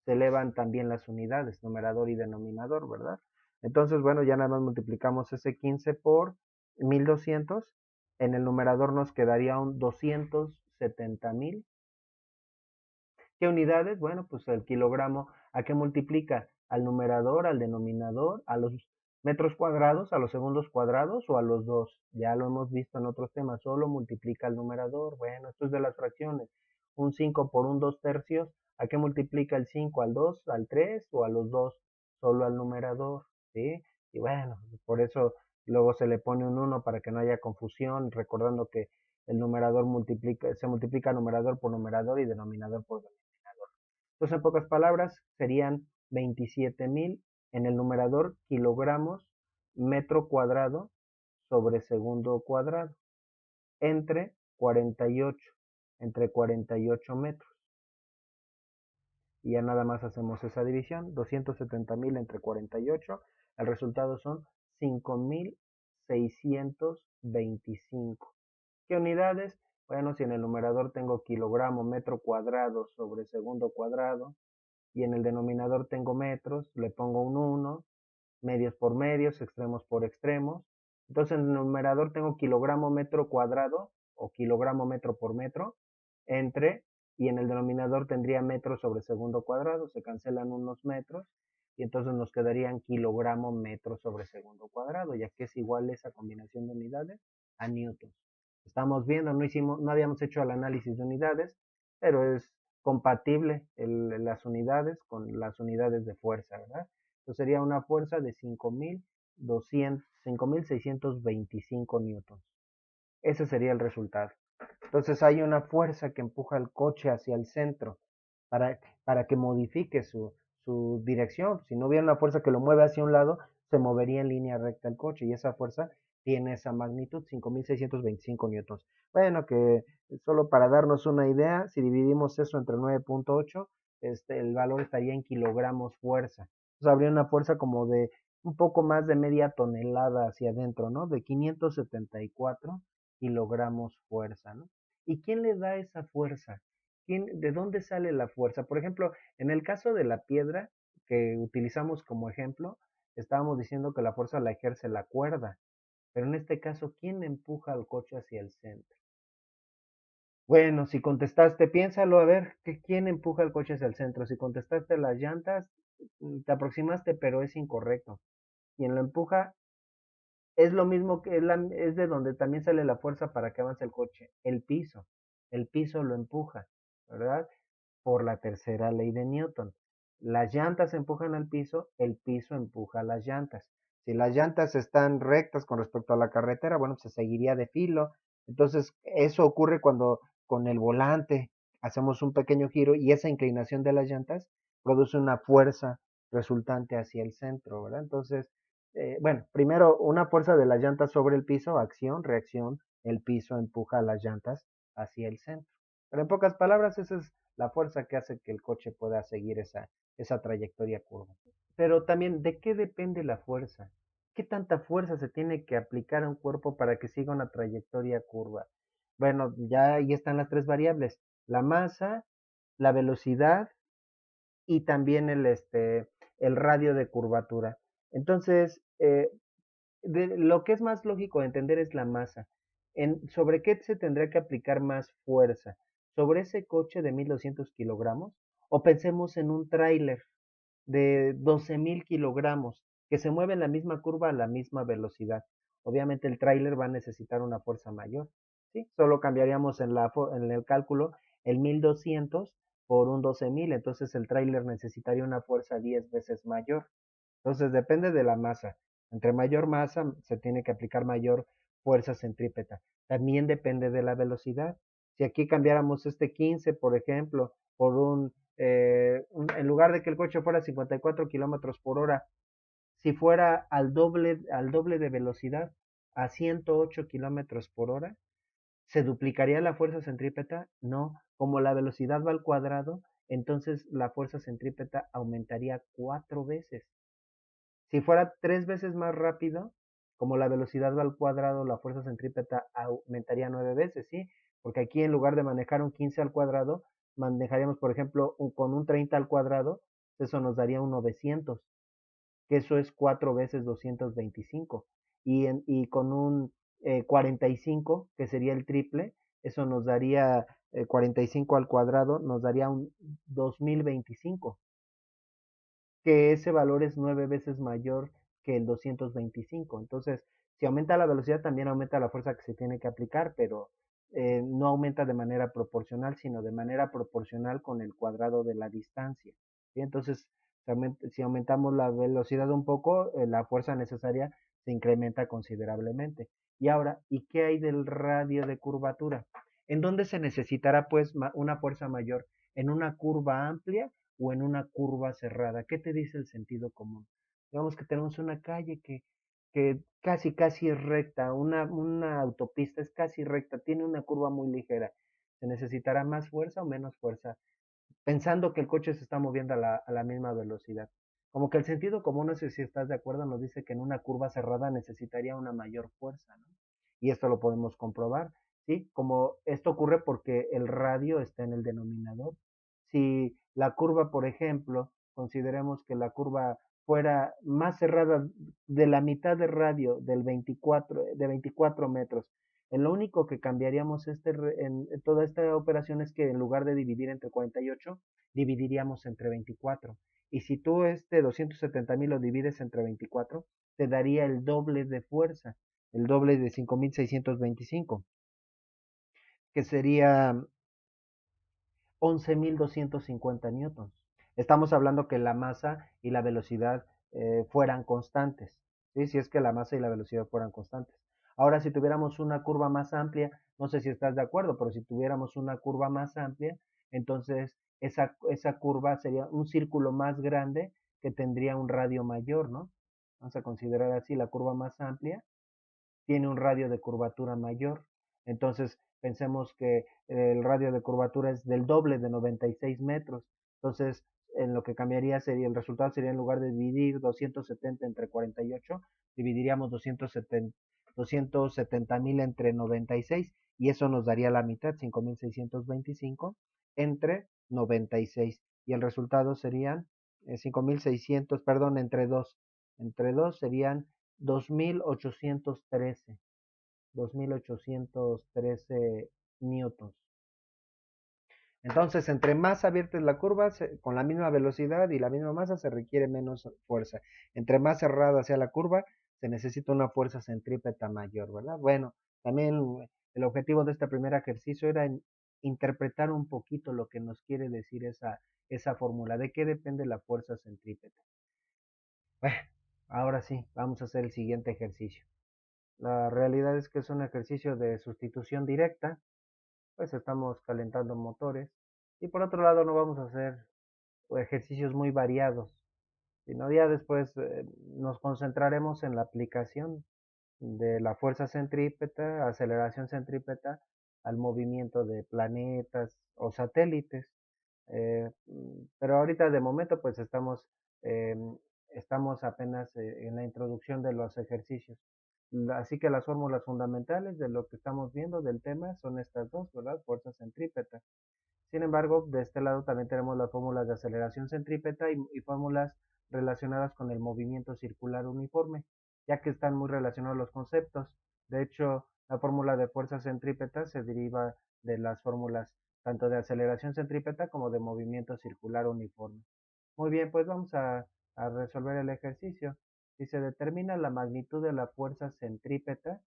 Se elevan también las unidades, numerador y denominador, ¿verdad? Entonces, bueno, ya nada más multiplicamos ese 15 por 1200. En el numerador nos quedaría un 270,000. ¿Qué unidades? Bueno, pues el kilogramo, ¿a qué multiplica? ¿Al numerador, al denominador, a los metros cuadrados, a los segundos cuadrados o a los dos? Ya lo hemos visto en otros temas, solo multiplica al numerador. Bueno, esto es de las fracciones. Un 5 por un 2 tercios, ¿a qué multiplica el 5? ¿Al 2, al 3 o a los dos? Solo al numerador, ¿sí? Y bueno, por eso luego se le pone un 1 para que no haya confusión, recordando que el numerador se multiplica numerador por numerador y denominador por denominador. Entonces, en pocas palabras, serían 27,000 en el numerador kilogramos metro cuadrado sobre segundo cuadrado, entre 48, entre 48 metros. Y ya nada más hacemos esa división, 270,000 entre 48, el resultado son 5,625. ¿Qué unidades? Bueno, si en el numerador tengo kilogramo metro cuadrado sobre segundo cuadrado, y en el denominador tengo metros, le pongo un 1, medios por medios, extremos por extremos. Entonces en el numerador tengo kilogramo metro cuadrado o kilogramo metro por metro entre, y en el denominador tendría metros sobre segundo cuadrado, se cancelan unos metros y entonces nos quedarían kilogramo metro sobre segundo cuadrado, ya que es igual esa combinación de unidades a newtons. Estamos viendo, no habíamos hecho el análisis de unidades, pero es compatible las unidades con las unidades de fuerza, ¿verdad? Entonces sería una fuerza de 5,625 newtons. Ese sería el resultado. Entonces hay una fuerza que empuja el coche hacia el centro para que modifique su dirección. Si no hubiera una fuerza que lo mueve hacia un lado, se movería en línea recta el coche y esa fuerza tiene esa magnitud, 5,625 newtons. Bueno, que solo para darnos una idea, si dividimos eso entre 9,8, el valor estaría en kilogramos fuerza. Entonces habría una fuerza como de un poco más de media tonelada hacia adentro, ¿no? De 574 kilogramos fuerza, ¿no? ¿Y quién le da esa fuerza? ¿De dónde sale la fuerza? Por ejemplo, en el caso de la piedra que utilizamos como ejemplo, estábamos diciendo que la fuerza la ejerce la cuerda, pero en este caso, ¿quién empuja al coche hacia el centro? Bueno, si contestaste, piénsalo a ver, ¿quién empuja el coche hacia el centro? Si contestaste las llantas, te aproximaste, pero es incorrecto. Quien lo empuja es lo mismo que es de donde también sale la fuerza para que avance el coche, el piso. El piso lo empuja, ¿verdad? Por la tercera ley de Newton. Las llantas empujan al piso, el piso empuja a las llantas. Si las llantas están rectas con respecto a la carretera, bueno, se seguiría de filo. Entonces, eso ocurre cuando con el volante hacemos un pequeño giro y esa inclinación de las llantas produce una fuerza resultante hacia el centro, ¿verdad? Entonces, bueno, primero una fuerza de las llantas sobre el piso, acción, reacción, el piso empuja a las llantas hacia el centro. Pero en pocas palabras, esa es la fuerza que hace que el coche pueda seguir esa trayectoria curva. Pero también, ¿de qué depende la fuerza? ¿Qué tanta fuerza se tiene que aplicar a un cuerpo para que siga una trayectoria curva? Bueno, ya ahí están las tres variables, la masa, la velocidad y también el radio de curvatura. Entonces, lo que es más lógico de entender es la masa. ¿Sobre qué se tendría que aplicar más fuerza? ¿Sobre ese coche de 1200 kilogramos? O pensemos en un tráiler de 12,000 kilogramos que se mueve en la misma curva a la misma velocidad. Obviamente el tráiler va a necesitar una fuerza mayor, ¿sí? Solo cambiaríamos en el cálculo el 1200 por un 12,000, entonces el tráiler necesitaría una fuerza 10 veces mayor. Entonces depende de la masa. Entre mayor masa se tiene que aplicar mayor fuerza centrípeta. También depende de la velocidad. Si aquí cambiáramos este 15, por ejemplo, por en lugar de que el coche fuera 54 kilómetros por hora, si fuera al doble de velocidad, a 108 kilómetros por hora, ¿se duplicaría la fuerza centrípeta? No, como la velocidad va al cuadrado, entonces la fuerza centrípeta aumentaría 4 veces. Si fuera 3 veces más rápido, como la velocidad va al cuadrado, la fuerza centrípeta aumentaría 9 veces, ¿sí? Porque aquí en lugar de manejar un 15 al cuadrado, manejaríamos, por ejemplo, con un 30 al cuadrado, eso nos daría un 900, que eso es 4 veces 225. Y con un 45, que sería el triple, eso nos daría 45 al cuadrado, nos daría un 2025, que ese valor es 9 veces mayor que el 225. Entonces, si aumenta la velocidad, también aumenta la fuerza que se tiene que aplicar, pero no aumenta de manera proporcional, sino de manera proporcional con el cuadrado de la distancia. ¿Sí? Entonces, si aumentamos la velocidad un poco, la fuerza necesaria se incrementa considerablemente. Y ahora, ¿y qué hay del radio de curvatura? ¿En dónde se necesitará pues una fuerza mayor? ¿En una curva amplia o en una curva cerrada? ¿Qué te dice el sentido común? Digamos que tenemos una calle que casi es recta, una autopista es casi recta, tiene una curva muy ligera. ¿Se necesitará más fuerza o menos fuerza? Pensando que el coche se está moviendo a la misma velocidad. Como que el sentido común, no sé si estás de acuerdo, nos dice que en una curva cerrada necesitaría una mayor fuerza, ¿no? Y esto lo podemos comprobar, ¿sí? Como esto ocurre porque el radio está en el denominador. Si la curva, por ejemplo, consideremos que la curva fuera más cerrada de la mitad de radio de 24 metros, lo único que cambiaríamos en toda esta operación es que en lugar de dividir entre 48, dividiríamos entre 24. Y si tú 270,000 lo divides entre 24, te daría el doble de fuerza, el doble de 5,625, que sería 11,250 newtons. Estamos hablando que la masa y la velocidad fueran constantes, ¿sí? Si es que la masa y la velocidad fueran constantes. Ahora, si tuviéramos una curva más amplia, no sé si estás de acuerdo, pero si tuviéramos una curva más amplia, entonces esa curva sería un círculo más grande que tendría un radio mayor, ¿no? Vamos a considerar así, la curva más amplia tiene un radio de curvatura mayor. Entonces, pensemos que el radio de curvatura es del doble de 96 metros. Entonces, en lo que cambiaría sería, el resultado sería en lugar de dividir 270 entre 48, dividiríamos 270,000 entre 96 y eso nos daría la mitad, 5,625 entre 96. Y el resultado serían 5,600, perdón, entre 2 serían 2,813, 2,813 newtons. Entonces, entre más abierta es la curva, con la misma velocidad y la misma masa, se requiere menos fuerza. Entre más cerrada sea la curva, se necesita una fuerza centrípeta mayor, ¿verdad? Bueno, también el objetivo de este primer ejercicio era interpretar un poquito lo que nos quiere decir esa fórmula, de qué depende la fuerza centrípeta. Bueno, ahora sí, vamos a hacer el siguiente ejercicio. La realidad es que es un ejercicio de sustitución directa, pues estamos calentando motores. Y por otro lado no vamos a hacer ejercicios muy variados, sino ya después nos concentraremos en la aplicación de la fuerza centrípeta, aceleración centrípeta, al movimiento de planetas o satélites. Pero ahorita de momento pues eh, estamos apenas en la introducción de los ejercicios. Así que las fórmulas fundamentales de lo que estamos viendo del tema son estas dos, ¿verdad? Fuerza centrípeta. Sin embargo, de este lado también tenemos las fórmulas de aceleración centrípeta y fórmulas relacionadas con el movimiento circular uniforme. ya que están muy relacionados los conceptos. De hecho, la fórmula de fuerza centrípeta se deriva de las fórmulas tanto de aceleración centrípeta como de movimiento circular uniforme. Muy bien, pues vamos a resolver el ejercicio. Si se determina la magnitud de la fuerza centrípeta,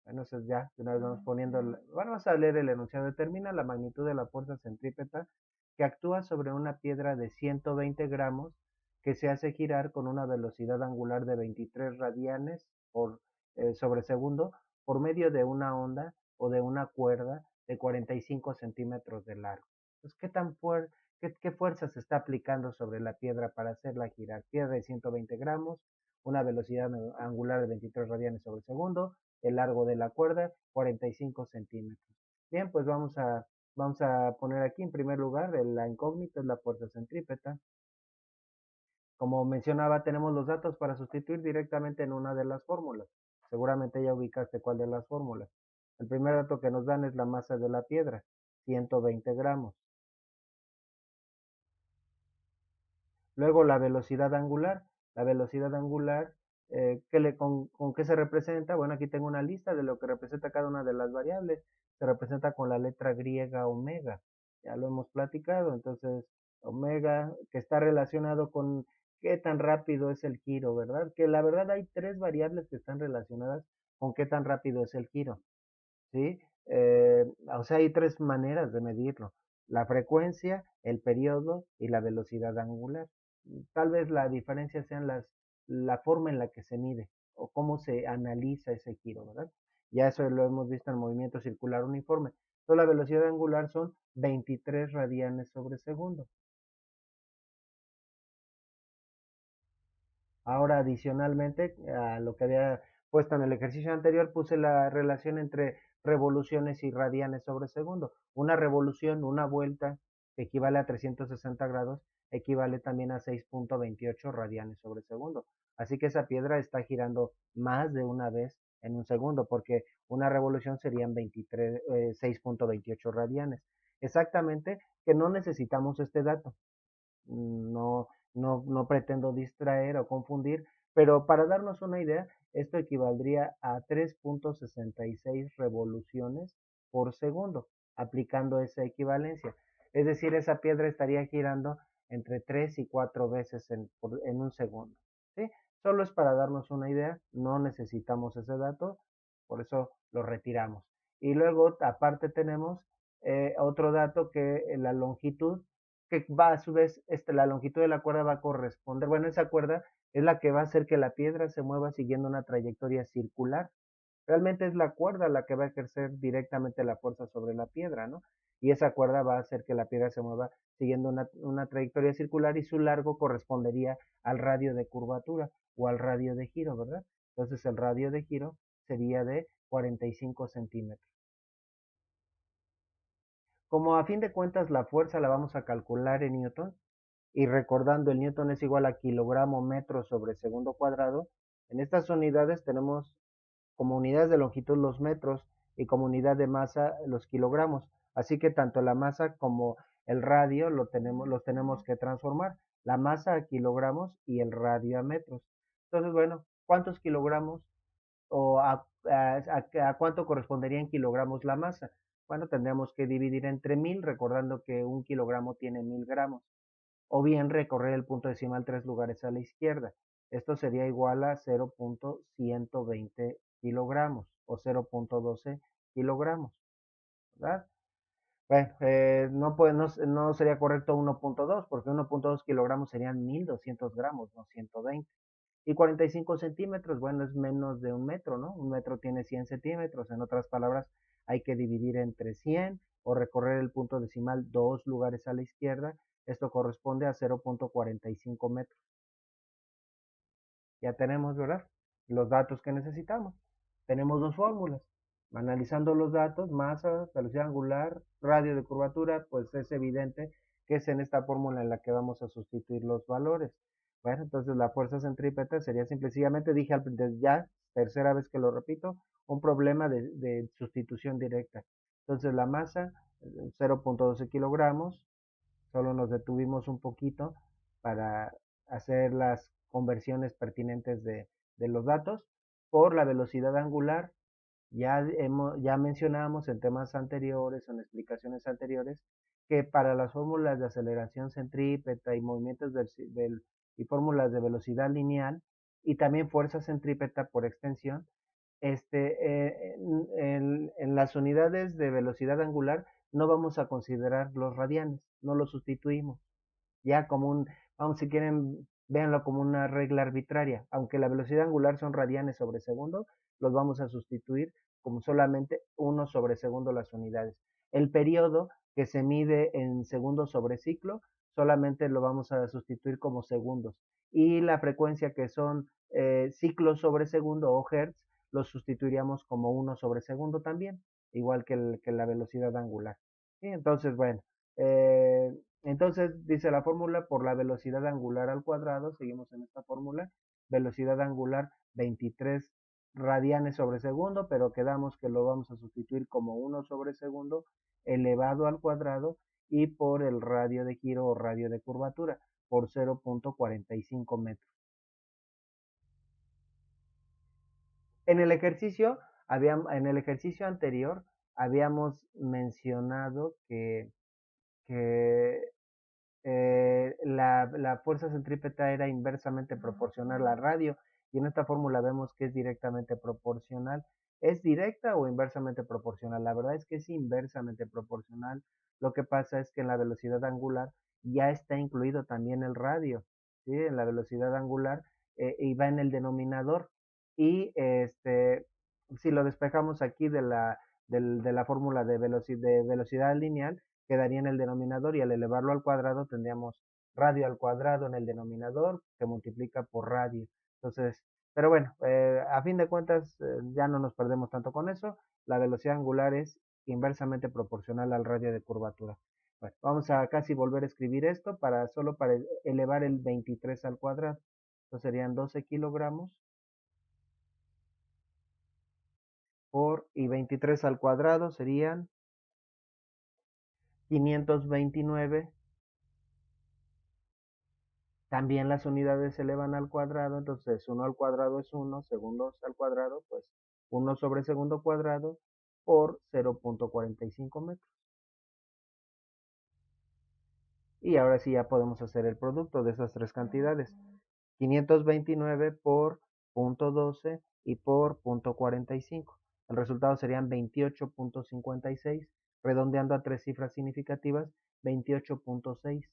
bueno, eso ya, una vez vamos poniendo, vamos a leer el enunciado. Determina la magnitud de la fuerza centrípeta que actúa sobre una piedra de 120 gramos que se hace girar con una velocidad angular de 23 radianes sobre segundo por medio de una onda o de una cuerda de 45 centímetros de largo. Entonces, ¿qué fuerza se está aplicando sobre la piedra para hacerla girar? Piedra de 120 gramos, una velocidad angular de 23 radianes sobre segundo, el largo de la cuerda 45 centímetros. Bien, pues vamos a poner aquí en primer lugar la incógnita es la fuerza centrípeta. Como mencionaba, tenemos los datos para sustituir directamente en una de las fórmulas. Seguramente ya ubicaste cuál de las fórmulas. El primer dato que nos dan es la masa de la piedra, 120 gramos. Luego la velocidad angular. La velocidad angular, ¿con qué se representa? Bueno, aquí tengo una lista de lo que representa cada una de las variables. Se representa con la letra griega omega. Ya lo hemos platicado. Entonces, omega, que está relacionado con qué tan rápido es el giro, ¿verdad? Que la verdad hay tres variables que están relacionadas con qué tan rápido es el giro. ¿Sí? O sea, hay tres maneras de medirlo. La frecuencia, el periodo y la velocidad angular. Tal vez la diferencia sea en la forma en la que se mide o cómo se analiza ese giro, ¿verdad? Ya eso lo hemos visto en movimiento circular uniforme. Entonces, la velocidad angular son 23 radianes sobre segundo. Ahora, adicionalmente, a lo que había puesto en el ejercicio anterior, puse la relación entre revoluciones y radianes sobre segundo. Una revolución, una vuelta, que equivale a 360 grados, equivale también a 6.28 radianes sobre segundo. Así que esa piedra está girando más de una vez en un segundo, porque una revolución serían 6.28 radianes. Exactamente, que no necesitamos este dato. No pretendo distraer o confundir, pero para darnos una idea, esto equivaldría a 3.66 revoluciones por segundo, aplicando esa equivalencia. Es decir, esa piedra estaría girando entre 3 y 4 veces en un segundo. ¿Sí? Solo es para darnos una idea, no necesitamos ese dato, por eso lo retiramos. Y luego, aparte, tenemos otro dato que la longitud que va a su vez, la longitud de la cuerda va a corresponder, bueno, esa cuerda es la que va a hacer que la piedra se mueva siguiendo una trayectoria circular. Realmente es la cuerda la que va a ejercer directamente la fuerza sobre la piedra, ¿no? Y esa cuerda va a hacer que la piedra se mueva siguiendo una trayectoria circular y su largo correspondería al radio de curvatura o al radio de giro, ¿verdad? Entonces el radio de giro sería de 45 centímetros. Como a fin de cuentas la fuerza la vamos a calcular en Newton, y recordando el Newton es igual a kilogramo metro sobre segundo cuadrado, en estas unidades tenemos como unidades de longitud los metros y como unidad de masa los kilogramos. Así que tanto la masa como el radio los tenemos que transformar. La masa a kilogramos y el radio a metros. Entonces, bueno, ¿cuántos kilogramos o a cuánto correspondería en kilogramos la masa? Bueno, tendríamos que dividir entre 1000, recordando que un kilogramo tiene 1000 gramos o bien recorrer el punto decimal 3 lugares a la izquierda. Esto sería igual a 0.120 kilogramos o 0.12 kilogramos, ¿verdad? Bueno, no sería correcto 1.2 porque 1.2 kilogramos serían 1200 gramos, no 120. Y 45 centímetros, bueno, es menos de un metro, ¿no? Un metro tiene 100 centímetros. En otras palabras, hay que dividir entre 100 o recorrer el punto decimal 2 lugares a la izquierda. Esto corresponde a 0.45 metros. Ya tenemos, ¿verdad? Los datos que necesitamos. Tenemos dos fórmulas. Analizando los datos, masa, velocidad angular, radio de curvatura, pues es evidente que es en esta fórmula en la que vamos a sustituir los valores. Bueno, entonces la fuerza centrípeta sería sencillamente, dije ya, tercera vez que lo repito, un problema de sustitución directa. Entonces la masa, 0.12 kilogramos, solo nos detuvimos un poquito para hacer las conversiones pertinentes de los datos. por la velocidad angular. Ya mencionamos en temas anteriores, en explicaciones anteriores, que para las fórmulas de aceleración centrípeta y movimientos y fórmulas de velocidad lineal y también fuerza centrípeta por extensión, en las unidades de velocidad angular no vamos a considerar los radianes, no los sustituimos ya como vamos, si quieren, véanlo como una regla arbitraria. Aunque la velocidad angular son radianes sobre segundo, los vamos a sustituir como solamente 1/segundo las unidades. El periodo que se mide en segundos sobre ciclo, solamente lo vamos a sustituir como segundos. Y la frecuencia que son ciclos sobre segundo o hertz, los sustituiríamos como 1/segundo también, igual que la velocidad angular. ¿Sí? Entonces, bueno, eh, entonces dice la fórmula por la velocidad angular al cuadrado, seguimos en esta fórmula, velocidad angular 23 radianes sobre segundo, pero quedamos que lo vamos a sustituir como 1/segundo elevado al cuadrado y por el radio de giro o radio de curvatura por 0.45 metros. En el ejercicio, en el ejercicio anterior habíamos mencionado que la fuerza centrípeta era inversamente proporcional al radio y en esta fórmula vemos que es directamente proporcional. ¿Es directa o inversamente proporcional? La verdad es que es inversamente proporcional. Lo que pasa es que en la velocidad angular ya está incluido también el radio, ¿sí? En la velocidad angular y va en el denominador. Y si lo despejamos aquí de la fórmula de velocidad lineal, quedaría en el denominador y al elevarlo al cuadrado tendríamos radio al cuadrado en el denominador que multiplica por radio. Entonces, pero bueno, a fin de cuentas ya no nos perdemos tanto con eso. La velocidad angular es inversamente proporcional al radio de curvatura. Bueno, vamos a casi volver a escribir esto solo para elevar el 23 al cuadrado. Entonces serían 12 kilogramos y 23 al cuadrado serían 529. También las unidades se elevan al cuadrado, entonces 1 al cuadrado es 1, segundos al cuadrado, pues 1/segundo cuadrado por 0.45 metros. Y ahora sí ya podemos hacer el producto de esas tres cantidades. 529 por 0.12 y por 0.45. El resultado serían 28.56, redondeando a tres cifras significativas, 28.6.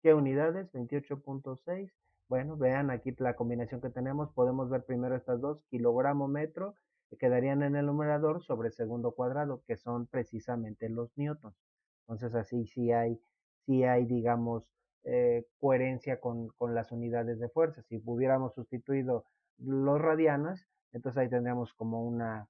¿Qué unidades? 28.6. Bueno, vean aquí la combinación que tenemos. Podemos ver primero estas dos, kilogramo metro, que quedarían en el numerador sobre segundo cuadrado, que son precisamente los newtons. Entonces así sí hay digamos, coherencia con las unidades de fuerza. Si hubiéramos sustituido los radianes, entonces ahí tendríamos como una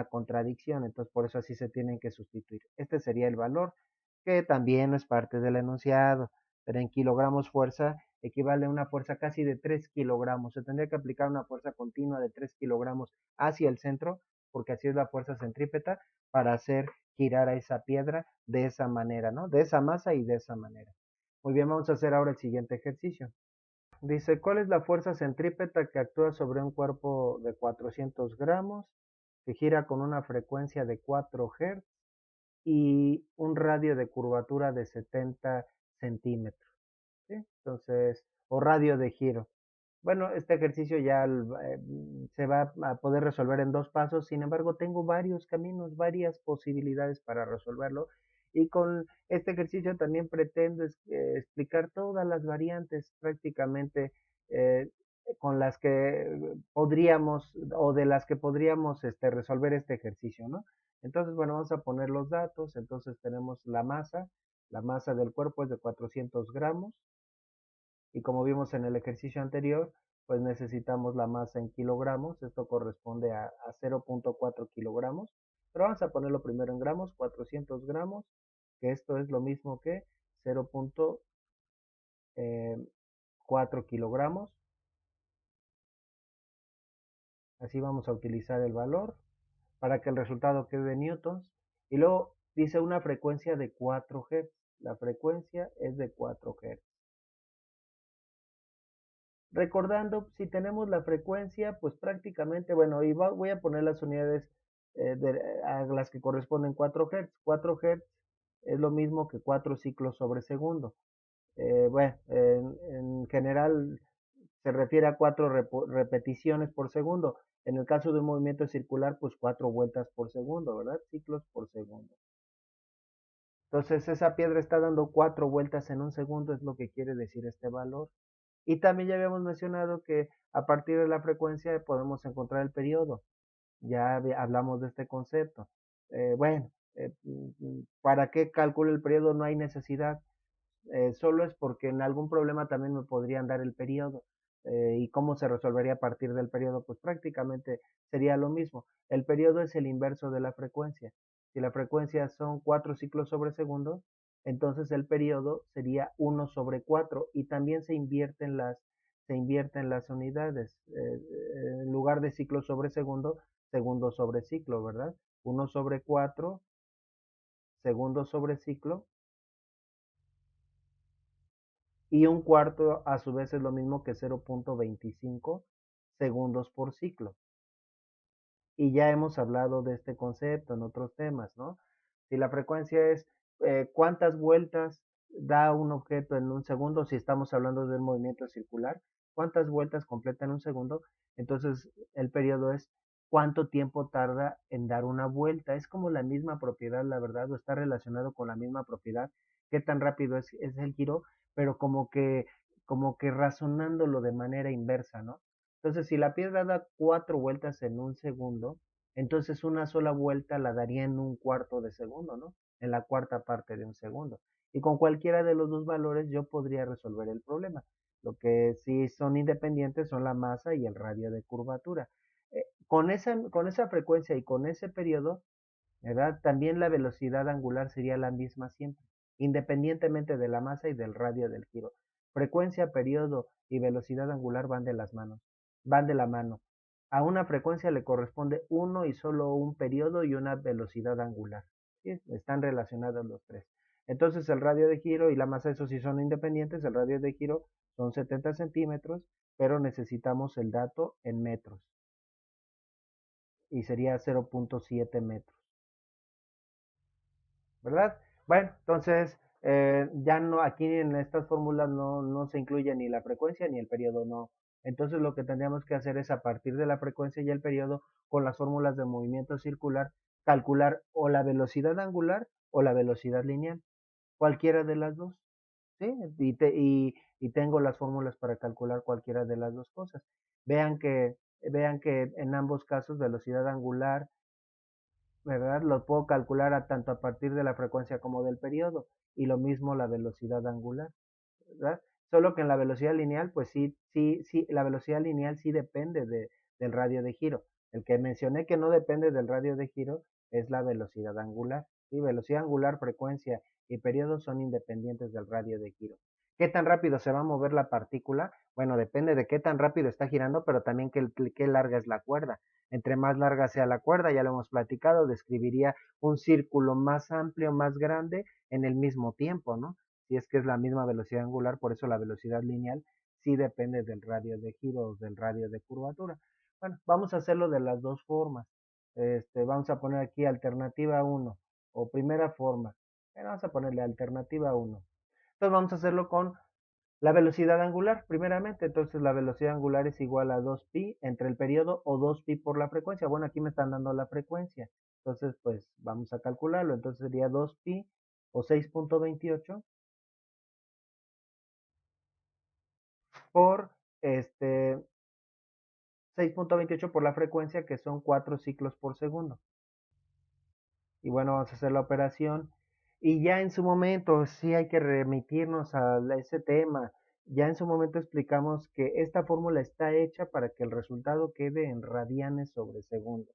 contradicción. Entonces por eso así se tienen que sustituir. Este sería el valor, que también no es parte del enunciado, pero en kilogramos fuerza equivale a una fuerza casi de 3 kilogramos. Se tendría que aplicar una fuerza continua de 3 kilogramos hacia el centro, porque así es la fuerza centrípeta, para hacer girar a esa piedra de esa manera, ¿no? De esa masa y de esa manera. Muy bien, vamos a hacer ahora el siguiente ejercicio. Dice, ¿cuál es la fuerza centrípeta que actúa sobre un cuerpo de 400 gramos, que gira con una frecuencia de 4 Hz y un radio de curvatura de 70 centímetros? ¿Sí? Entonces, o radio de giro. Bueno, este ejercicio ya se va a poder resolver en dos pasos, sin embargo, tengo varios caminos, varias posibilidades para resolverlo. Y con este ejercicio también pretendo explicar todas las variantes prácticamente eh, con las que podríamos o de las que podríamos resolver este ejercicio, ¿no? Entonces, bueno, vamos a poner los datos. Entonces tenemos la masa del cuerpo es de 400 gramos y como vimos en el ejercicio anterior, pues necesitamos la masa en kilogramos, esto corresponde a 0.4 kilogramos, pero vamos a ponerlo primero en gramos, 400 gramos, que esto es lo mismo que 0.4 kilogramos, así vamos a utilizar el valor para que el resultado quede de newtons, y luego dice una frecuencia de 4 Hz, la frecuencia es de 4 Hz. Recordando, si tenemos la frecuencia, pues prácticamente, bueno, voy a poner las unidades a las que corresponden 4 Hz. 4 Hz es lo mismo que 4 ciclos sobre segundo. Bueno, en general se refiere a 4 repeticiones por segundo. En el caso de un movimiento circular, pues 4 vueltas por segundo, ¿verdad? Ciclos por segundo. Entonces esa piedra está dando 4 vueltas en un segundo, es lo que quiere decir este valor. Y también ya habíamos mencionado que a partir de la frecuencia podemos encontrar el periodo. Ya hablamos de este concepto. Bueno, ¿para qué calculo el periodo? No hay necesidad. Solo es porque en algún problema también me podrían dar el periodo. ¿Y cómo se resolvería a partir del periodo? Pues prácticamente sería lo mismo. El periodo es el inverso de la frecuencia. Si la frecuencia son 4 ciclos sobre segundo, entonces el periodo sería 1/4 y también se invierten las unidades. En lugar de ciclos sobre segundo, segundo sobre ciclo, ¿verdad? 1/4, segundo sobre ciclo, y un cuarto a su vez es lo mismo que 0.25 segundos por ciclo. Y ya hemos hablado de este concepto en otros temas, ¿no? Si la frecuencia es cuántas vueltas da un objeto en un segundo, si estamos hablando de un movimiento circular, cuántas vueltas completa en un segundo, entonces el periodo es cuánto tiempo tarda en dar una vuelta. Es como la misma propiedad, la verdad, o está relacionado con la misma propiedad, qué tan rápido es el giro, pero como que razonándolo de manera inversa, ¿no? Entonces, si la piedra da 4 vueltas en un segundo, entonces una sola vuelta la daría en un cuarto de segundo, ¿no? En la cuarta parte de un segundo. Y con cualquiera de los dos valores yo podría resolver el problema. Lo que sí son independientes son la masa y el radio de curvatura. Con esa frecuencia y con ese periodo, ¿verdad? También la velocidad angular sería la misma siempre, independientemente de la masa y del radio del giro. Frecuencia, periodo y velocidad angular van de las manos, van de la mano. A una frecuencia le corresponde uno y solo un periodo y una velocidad angular. ¿Sí? Están relacionados los tres. Entonces el radio de giro y la masa, eso sí son independientes. El radio de giro son 70 centímetros, pero necesitamos el dato en metros y sería 0.7 metros. ¿Verdad? Bueno, entonces ya no, aquí en estas fórmulas no se incluye ni la frecuencia ni el periodo, no. Entonces lo que tendríamos que hacer es a partir de la frecuencia y el periodo, con las fórmulas de movimiento circular, calcular o la velocidad angular o la velocidad lineal, cualquiera de las dos, ¿sí? Y tengo las fórmulas para calcular cualquiera de las dos cosas. Vean que, vean que en ambos casos velocidad angular, ¿verdad? Lo puedo calcular tanto a partir de la frecuencia como del periodo, y lo mismo la velocidad angular, ¿verdad? Solo que en la velocidad lineal, pues sí, la velocidad lineal sí depende del radio de giro. El que mencioné que no depende del radio de giro es la velocidad angular. ¿Sí? Velocidad angular, frecuencia y periodo son independientes del radio de giro. ¿Qué tan rápido se va a mover la partícula? Bueno, depende de qué tan rápido está girando, pero también qué larga es la cuerda. Entre más larga sea la cuerda, ya lo hemos platicado, describiría un círculo más amplio, más grande en el mismo tiempo, ¿no? Si es que es la misma velocidad angular, por eso la velocidad lineal sí depende del radio de giro o del radio de curvatura. Bueno, vamos a hacerlo de las dos formas. Vamos a poner aquí alternativa uno o primera forma. Bueno, vamos a ponerle alternativa uno. Entonces vamos a hacerlo con la velocidad angular, primeramente. Entonces la velocidad angular es igual a 2pi entre el periodo o 2pi por la frecuencia. Bueno, aquí me están dando la frecuencia. Entonces, pues vamos a calcularlo. Entonces sería 2pi o 6.28 por 6.28 por la frecuencia, que son 4 ciclos por segundo. Y bueno, vamos a hacer la operación. Y ya en su momento, sí hay que remitirnos a ese tema. Ya en su momento explicamos que esta fórmula está hecha para que el resultado quede en radianes sobre segundo.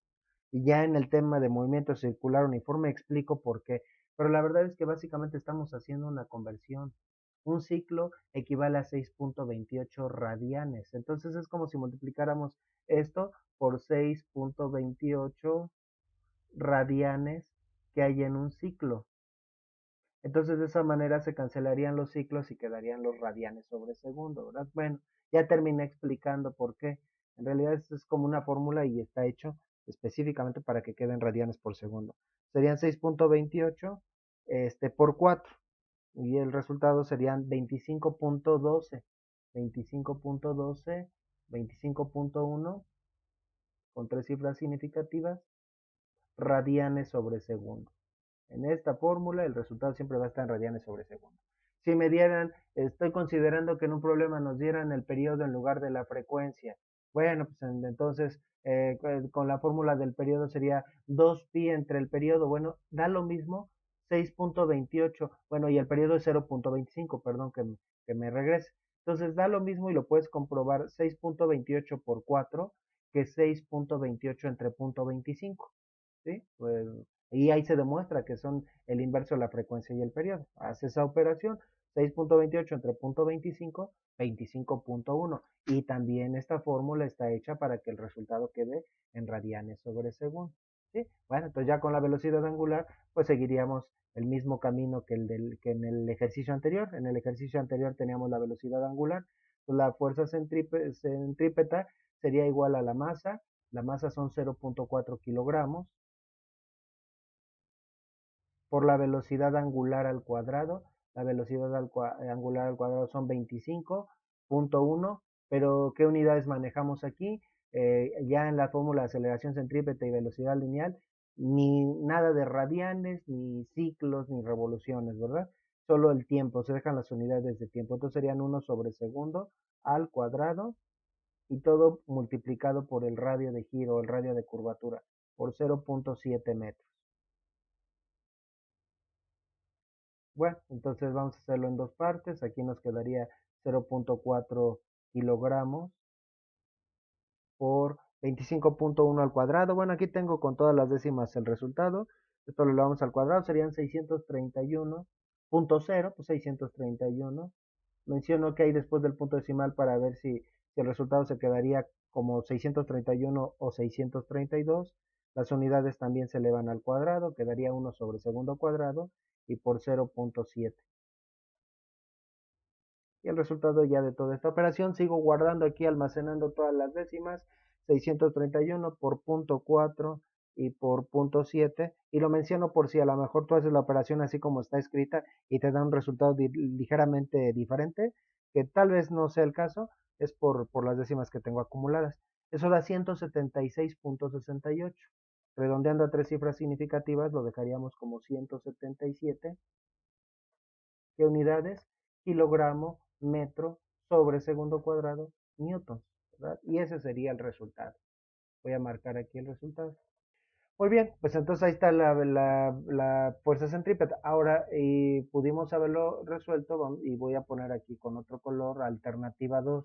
Y ya en el tema de movimiento circular uniforme explico por qué. Pero la verdad es que básicamente estamos haciendo una conversión. Un ciclo equivale a 6.28 radianes. Entonces es como si multiplicáramos esto por 6.28 radianes que hay en un ciclo. Entonces de esa manera se cancelarían los ciclos y quedarían los radianes sobre segundo, ¿verdad? Bueno, ya terminé explicando por qué. En realidad esto es como una fórmula y está hecho específicamente para que queden radianes por segundo. Serían 6.28 por 4 y el resultado serían 25.12, 25.12, 25.1 con tres cifras significativas, radianes sobre segundo. En esta fórmula el resultado siempre va a estar en radianes sobre segundo. Si me dieran, estoy considerando que en un problema nos dieran el periodo en lugar de la frecuencia. Bueno, pues entonces con la fórmula del periodo sería 2pi entre el periodo. Bueno, da lo mismo 6.28. Bueno, y el periodo es 0.25, perdón que me regrese. Entonces da lo mismo y lo puedes comprobar 6.28 por 4 que 6.28 entre punto 25. ¿Sí? Pues, y ahí se demuestra que son el inverso de la frecuencia y el periodo. Hace esa operación, 6.28 entre punto 25, 25.1. Y también esta fórmula está hecha para que el resultado quede en radianes sobre segundo. ¿Sí? Bueno, entonces ya con la velocidad angular, pues seguiríamos el mismo camino que en el ejercicio anterior. En el ejercicio anterior teníamos la velocidad angular, pues la fuerza centrípeta sería igual a la masa son 0.4 kilogramos, por la velocidad angular al cuadrado. La velocidad angular al cuadrado son 25.1, pero ¿qué unidades manejamos aquí? Ya en la fórmula de aceleración centrípeta y velocidad lineal, ni nada de radianes, ni ciclos, ni revoluciones, ¿verdad? Solo el tiempo, se dejan las unidades de tiempo. Entonces serían 1 sobre segundo al cuadrado y todo multiplicado por el radio de giro, el radio de curvatura, por 0.7 metros. Bueno, entonces vamos a hacerlo en dos partes. Aquí nos quedaría 0.4 kilogramos por 25.1 al cuadrado. Bueno, aquí tengo con todas las décimas el resultado. Esto lo elevamos al cuadrado, serían 631.0, pues 631. Menciono que hay después del punto decimal para ver si el resultado se quedaría como 631 o 632. Las unidades también se elevan al cuadrado, quedaría 1 sobre segundo cuadrado y por 0.7. Y el resultado ya de toda esta operación, sigo guardando aquí, almacenando todas las décimas, 631 por punto 4 y por punto 7, y lo menciono por si a lo mejor tú haces la operación así como está escrita y te da un resultado ligeramente diferente, que tal vez no sea el caso, es por las décimas que tengo acumuladas. Eso da 176.68. Redondeando a tres cifras significativas, lo dejaríamos como 177. ¿Qué unidades? Kilogramo, metro, sobre segundo cuadrado, newtons, ¿verdad? Y ese sería el resultado. Voy a marcar aquí el resultado. Muy bien, pues entonces ahí está la fuerza centrípeta. Ahora pudimos haberlo resuelto y voy a poner aquí con otro color, alternativa 2,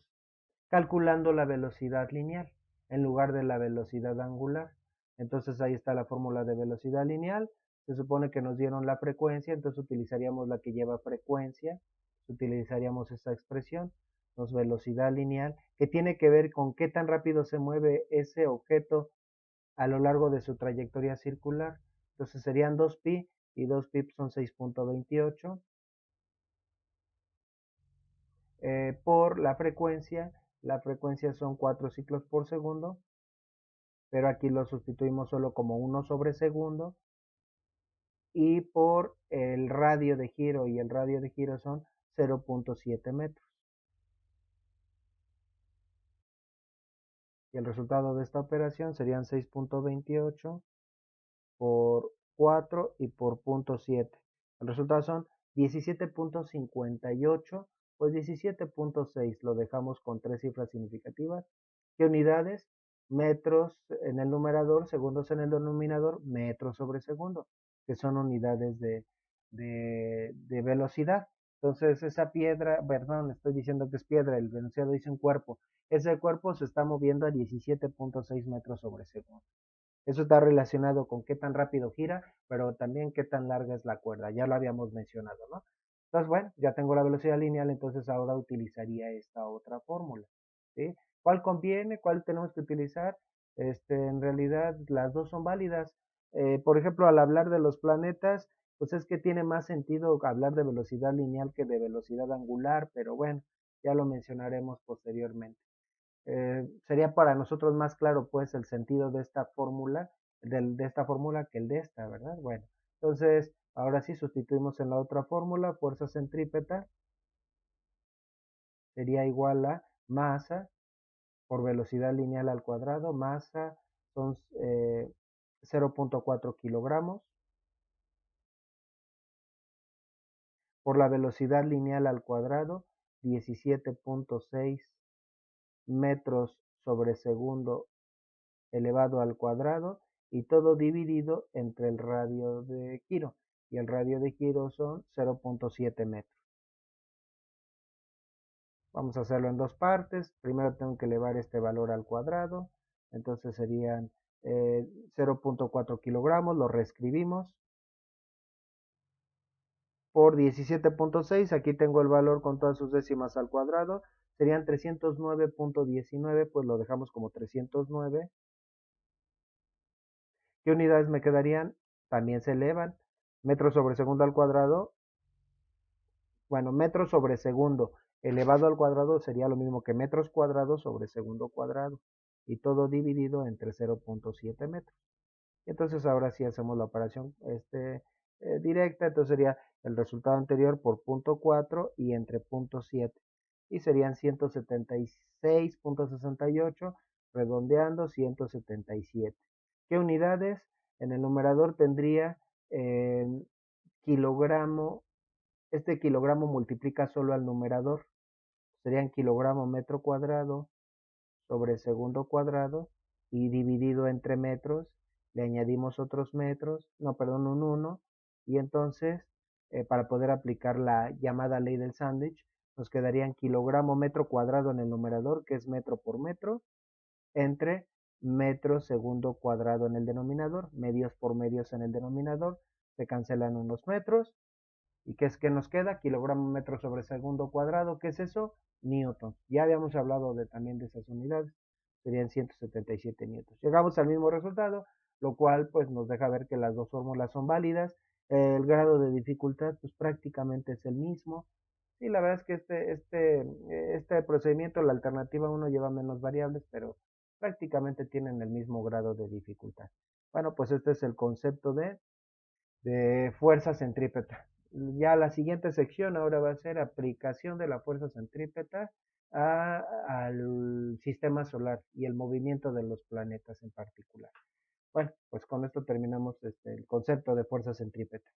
calculando la velocidad lineal en lugar de la velocidad angular. Entonces ahí está la fórmula de velocidad lineal. Se supone que nos dieron la frecuencia, entonces utilizaríamos la que lleva frecuencia, utilizaríamos esa expresión, nos velocidad lineal, que tiene que ver con qué tan rápido se mueve ese objeto a lo largo de su trayectoria circular. Entonces serían 2pi y 2pi son 6.28 por la frecuencia son 4 ciclos por segundo, pero aquí lo sustituimos solo como 1 sobre segundo, y por el radio de giro, y el radio de giro son 0.7 metros. Y el resultado de esta operación serían 6.28 por 4 y por 0.7. El resultado son 17.58, pues 17.6 lo dejamos con tres cifras significativas. ¿Qué unidades? Metros en el numerador, segundos en el denominador, metros sobre segundo, que son unidades de velocidad. Entonces esa piedra, perdón, estoy diciendo que es piedra, el enunciado dice un cuerpo. Ese cuerpo se está moviendo a 17.6 metros sobre segundo. Eso está relacionado con qué tan rápido gira, pero también qué tan larga es la cuerda. Ya lo habíamos mencionado, ¿no? Entonces, bueno, ya tengo la velocidad lineal, entonces ahora utilizaría esta otra fórmula, ¿sí? ¿Cuál conviene? ¿Cuál tenemos que utilizar? En realidad, las dos son válidas. Por ejemplo, al hablar de los planetas, pues es que tiene más sentido hablar de velocidad lineal que de velocidad angular, pero bueno, ya lo mencionaremos posteriormente. Sería para nosotros más claro pues el sentido de esta fórmula, de esta fórmula que el de esta, ¿verdad? Bueno, entonces ahora sí sustituimos en la otra fórmula, fuerza centrípeta sería igual a masa por velocidad lineal al cuadrado, masa son 0.4 kilogramos, por la velocidad lineal al cuadrado, 17.6 metros sobre segundo elevado al cuadrado, y todo dividido entre el radio de giro, y el radio de giro son 0.7 metros. Vamos a hacerlo en dos partes. Primero tengo que elevar este valor al cuadrado, entonces serían 0.4 kilogramos, lo reescribimos por 17.6, aquí tengo el valor con todas sus décimas al cuadrado, serían 309.19, pues lo dejamos como 309. ¿Qué unidades me quedarían? También se elevan. Metros sobre segundo al cuadrado, bueno, metros sobre segundo elevado al cuadrado sería lo mismo que metros cuadrados sobre segundo cuadrado, y todo dividido entre 0.7 metros. Entonces ahora sí hacemos la operación directa, entonces sería el resultado anterior por punto 4 y entre punto 7, y serían 176.68, redondeando 177. ¿Qué unidades? En el numerador tendría eh, kilogramo, este kilogramo multiplica solo al numerador, serían kilogramo metro cuadrado sobre segundo cuadrado, y dividido entre metros, le añadimos otros metros, no, perdón, un 1, y entonces, para poder aplicar la llamada ley del sándwich, nos quedarían kilogramo metro cuadrado en el numerador, que es metro por metro, entre metro segundo cuadrado en el denominador, medios por medios en el denominador, se cancelan unos metros, ¿y qué es que nos queda? Kilogramo metro sobre segundo cuadrado, ¿qué es eso? Newton. Ya habíamos hablado también de esas unidades, serían 177 newtons. Llegamos al mismo resultado, lo cual pues nos deja ver que las dos fórmulas son válidas. El grado de dificultad pues prácticamente es el mismo. Sí, la verdad es que este procedimiento, la alternativa uno lleva menos variables, pero prácticamente tienen el mismo grado de dificultad. Bueno, pues este es el concepto de fuerza centrípeta. Ya la siguiente sección ahora va a ser aplicación de la fuerza centrípeta al sistema solar y el movimiento de los planetas en particular. Bueno, pues con esto terminamos el concepto de fuerza centrípeta.